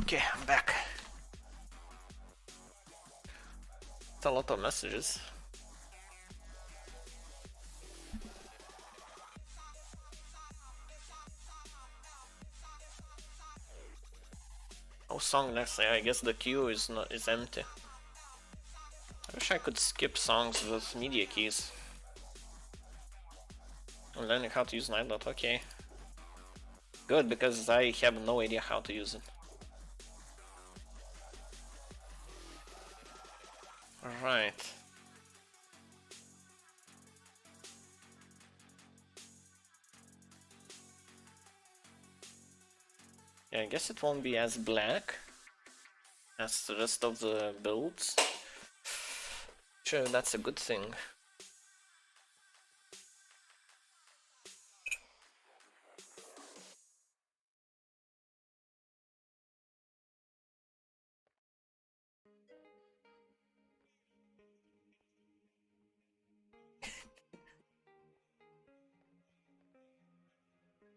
Okay, I'm back. It's a lot of messages. Oh, song next. I guess the queue is empty. I wish I could skip songs with media keys. I'm learning how to use Nightbot. Okay. Good, because I have no idea how to use it. Alright. Yeah, I guess it won't be as black as the rest of the builds. Sure, that's a good thing.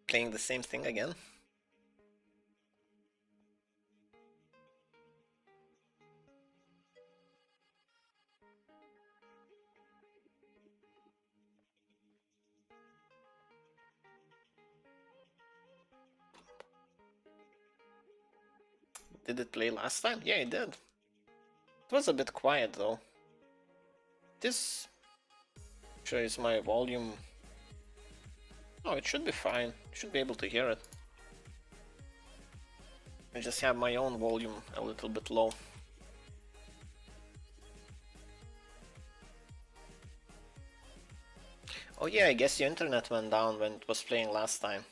Playing the same thing again. Did it play last time? Yeah, it did. It was a bit quiet though. This shows my volume. Oh, it should be fine. Should be able to hear it. I just have my own volume a little bit low. Oh yeah, I guess your internet went down when it was playing last time.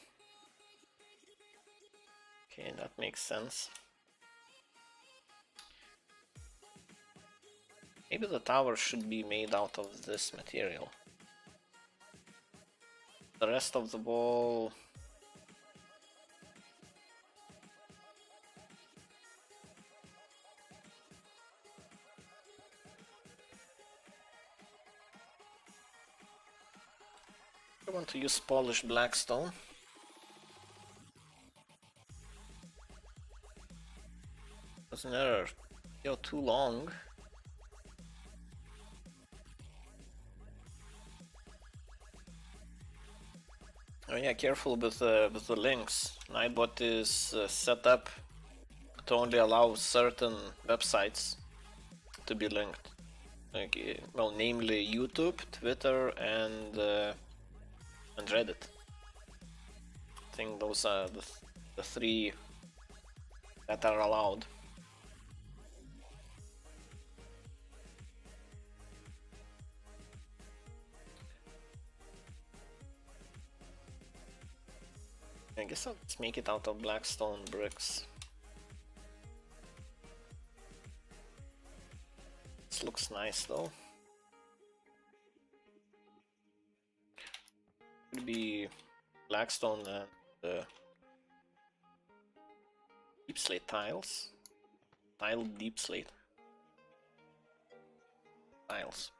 Okay, that makes sense. Maybe the tower should be made out of this material. The rest of the wall... I want to use polished black stone. Was an error. You're too long. Oh yeah, careful with the links. Nightbot is set up to only allow certain websites to be linked. Like, well, namely YouTube, Twitter, and Reddit. I think those are the three that are allowed. I guess I'll just make it out of black stone bricks. This looks nice though. Could be blackstone and deep slate tiles. Tiled deep slate tiles.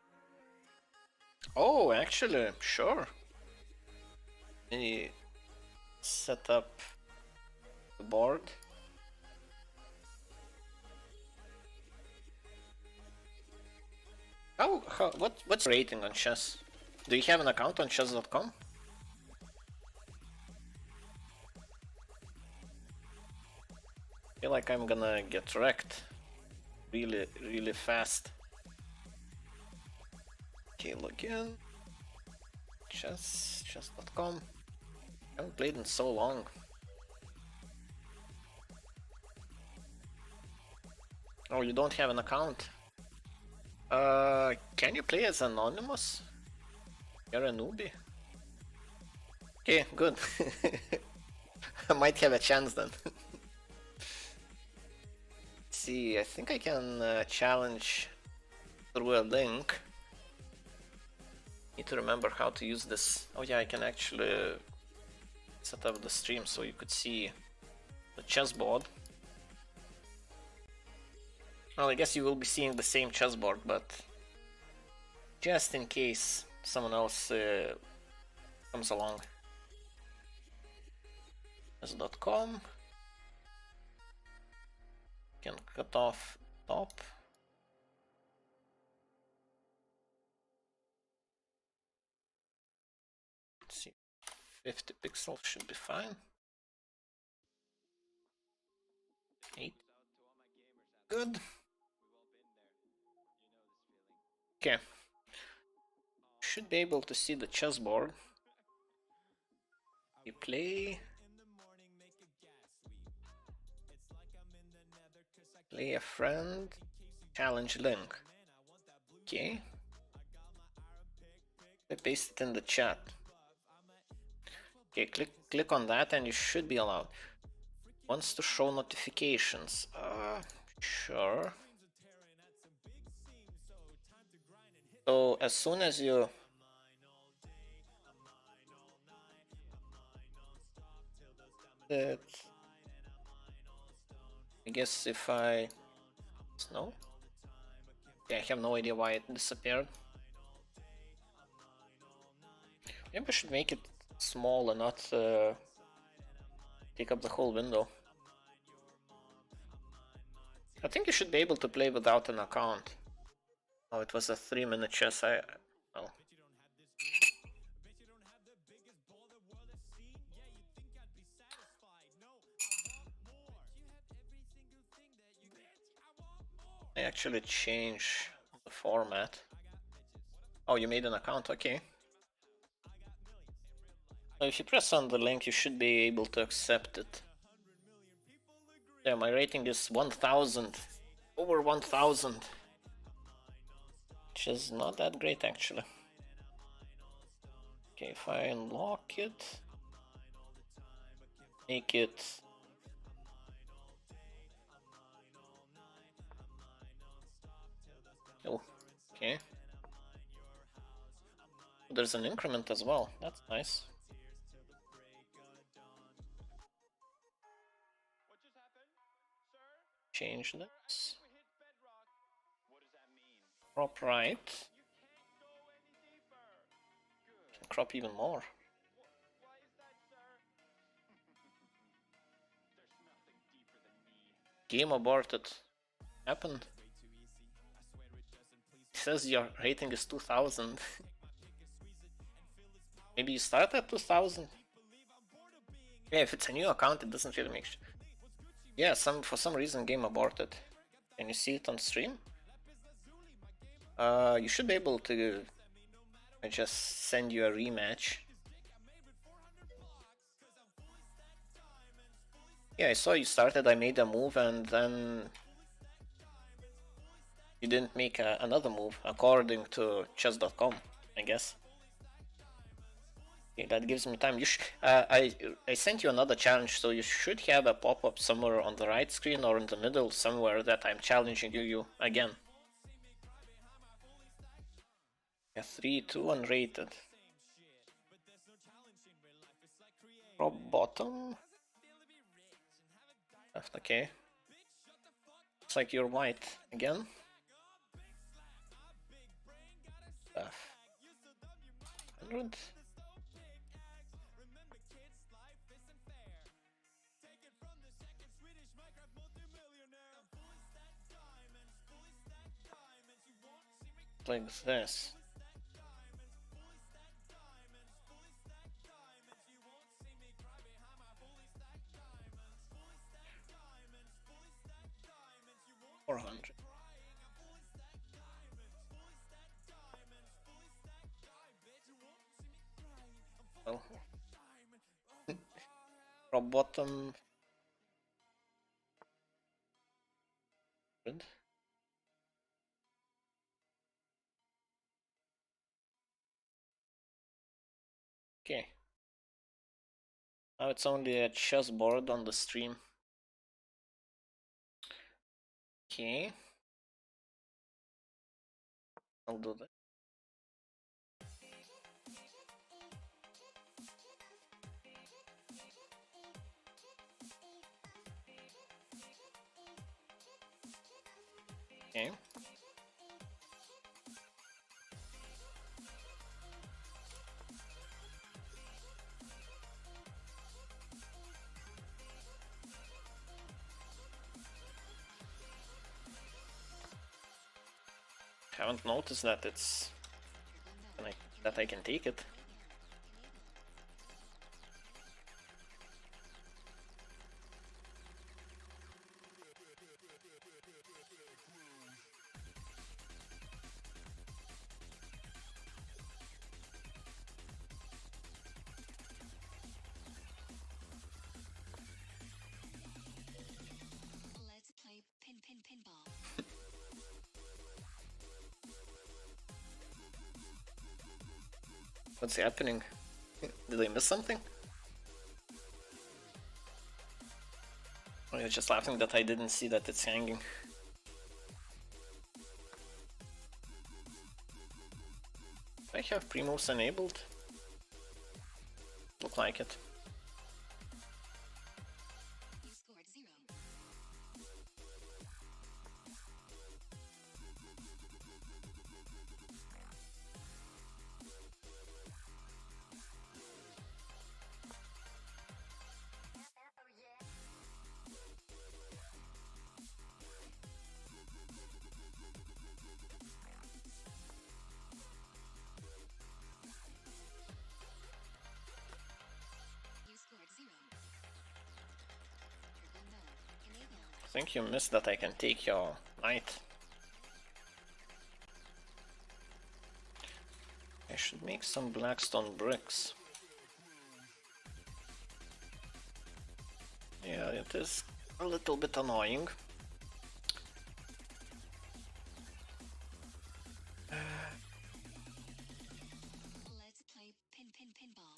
Oh, actually, sure. Maybe set up the board. What's your rating on chess? Do you have an account on chess.com? I feel like I'm gonna get wrecked really fast. Okay, login. Chess.com. I haven't played in so long. Oh, you don't have an account? Can you play as anonymous? You're a newbie? Okay, good. I might have a chance then. See, I think I can challenge through a link. Need to remember how to use this. Oh yeah, I can actually set up the stream so you could see the chessboard. Well, I guess you will be seeing the same chessboard, but just in case someone else comes along. Chess.com. Can cut off top. Let's see, 50 pixels should be fine. 8. Good. Okay. Should be able to see the chessboard. You play. Play a friend. Challenge link. Okay. I paste it in the chat. Okay, click on that and you should be allowed. Wants to show notifications. Sure. So as soon as you I guess if I no, yeah, I have no idea why it disappeared. Maybe I should make it small and not take up the whole window. I think you should be able to play without an account. Oh, it was a 3-minute chess. Well. I actually change the format. Oh, you made an account, okay. So if you press on the link, you should be able to accept it. Yeah, my rating is 1000. Over 1000. Which is not that great, actually. Okay, if I unlock it, make it... Oh, okay. There's an increment as well, that's nice. Change this. Crop right. Can crop even more. Game aborted. Happened. It says your rating is 2000. Maybe you start at 2000? Yeah, if it's a new account, it doesn't really make... Yeah, for some reason game aborted. Can you see it on stream? You should be able to... I just send you a rematch. Yeah, I saw you started, I made a move, and then you didn't make another move, according to chess.com, I guess. Okay, that gives me time. I sent you another challenge, so you should have a pop-up somewhere on the right screen or in the middle somewhere that I'm challenging you again. Yeah, 3-2 unrated. Drop bottom. Left, okay. Looks like you're white again. Left. 100. Like this. $400. Well, drop bottom. Good. Okay. Now it's only a chessboard on the stream. Okay. I'll do that. Okay. Haven't noticed that it's that I can take it. Let's play pinball. What's happening? Did I miss something? Or you're just laughing that I didn't see that it's hanging. Do I have pre-moves enabled? Look like it. You scored 0. think you missed that I can take your knight. I should make some blackstone bricks. Yeah, it is a little bit annoying. Let's play pinball.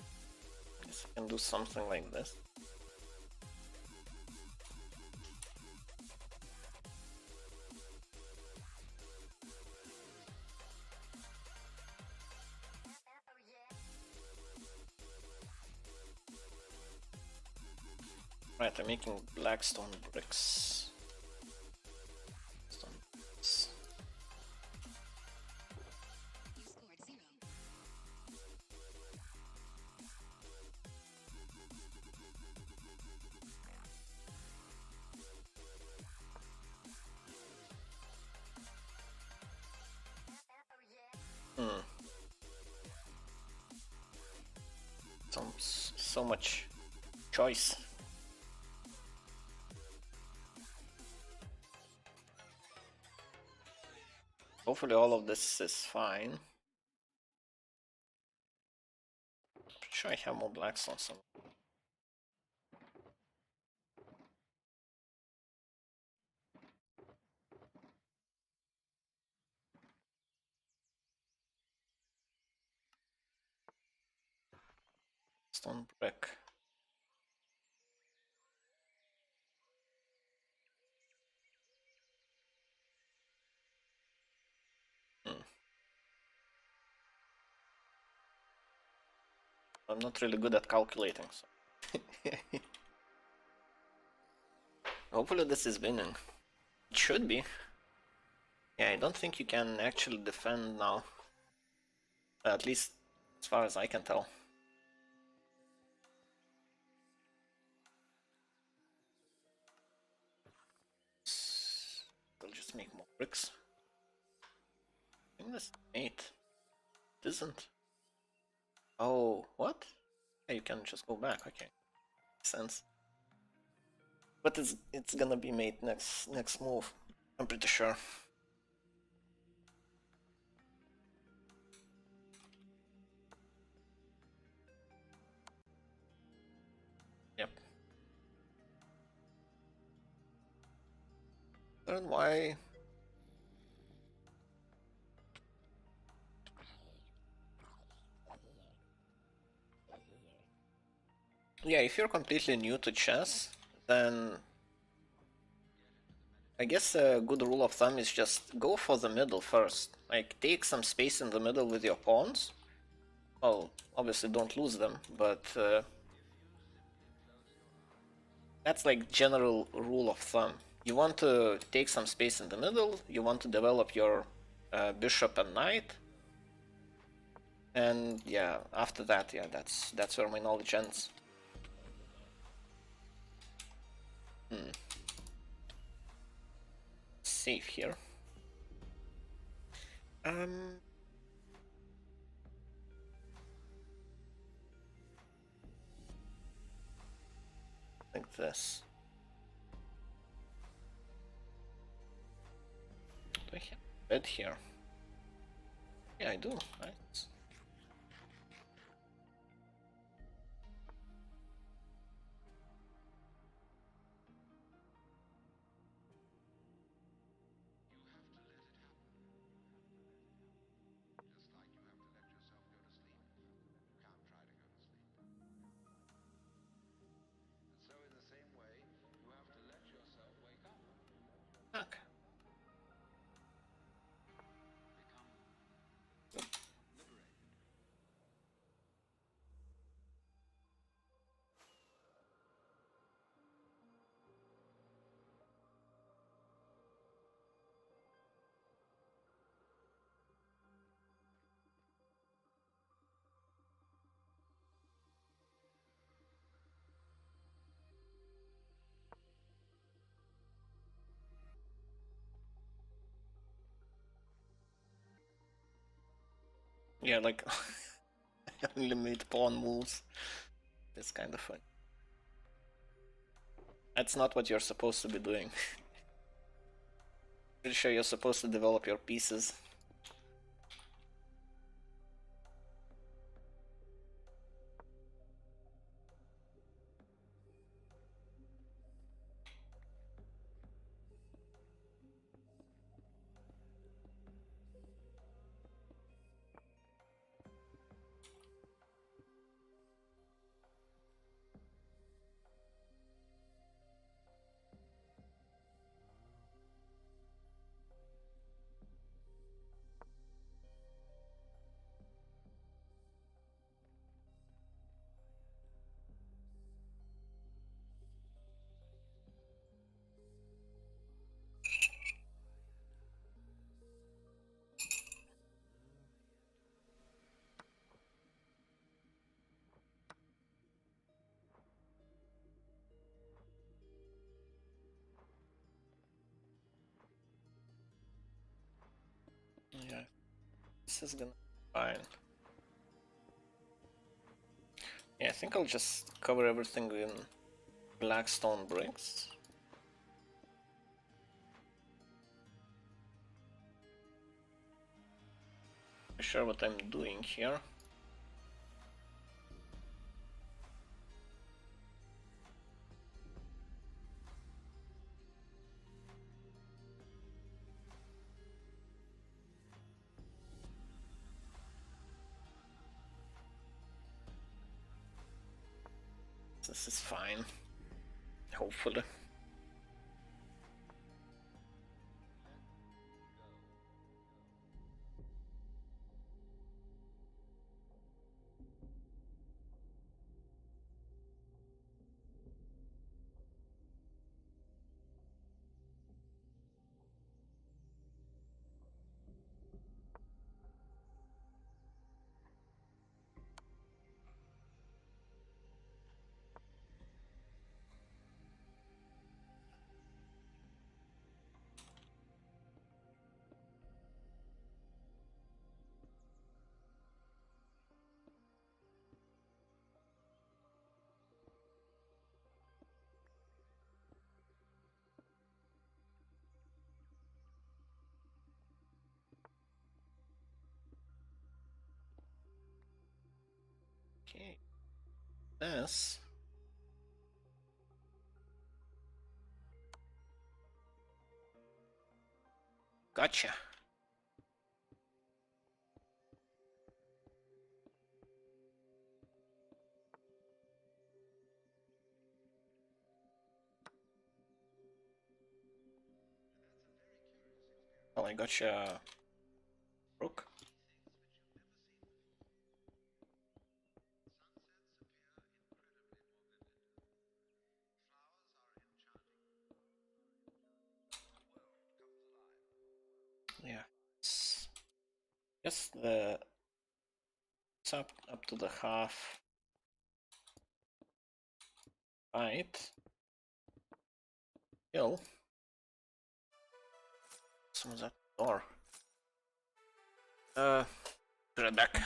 Guess I can do something like this. Right, I'm making blackstone bricks. Stone bricks. You scored 0. Hmm. So much choice. Hopefully all of this is fine. Pretty sure I have more blackstone somewhere. Stone brick. Hmm. I'm not really good at calculating, so. Hopefully this is winning. It should be. Yeah, I don't think you can actually defend now. At least as far as I can tell. I'll just make more bricks. I think that's 8. It isn't. Oh, what? Yeah, you can just go back, okay. Makes sense. But it's gonna be made next move, I'm pretty sure. Yep. Then why? Yeah, if you're completely new to chess, then I guess a good rule of thumb is just go for the middle first. Like, take some space in the middle with your pawns. Well, obviously don't lose them, but that's like general rule of thumb. You want to take some space in the middle, you want to develop your bishop and knight, and yeah, after that, yeah, that's where my knowledge ends. Safe here. Um, like this. Do I have a bed here? Yeah, I do. Nice. Okay. Yeah, like limit pawn moves. That's kind of fun. That's not what you're supposed to be doing. Pretty sure you're supposed to develop your pieces. Yeah, this is gonna be fine. Yeah, I think I'll just cover everything in black stone bricks. Not sure what I'm doing here. This is fine. Hopefully. Okay. This. Gotcha. Well, I gotcha. Rook. Yeah. Guess the it's up to the half height. Hill. Someone's at the door. Right back.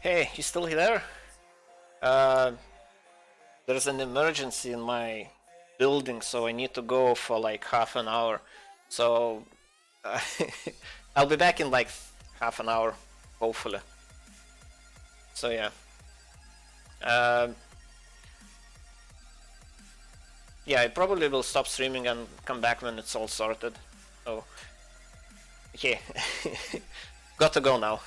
Hey, you still there? Uh, there's an emergency in my building, so I need to go for like half an hour. So uh, I'll be back in like half an hour, hopefully. So yeah. Um, yeah, I probably will stop streaming and come back when it's all sorted. So, okay. Got to go now.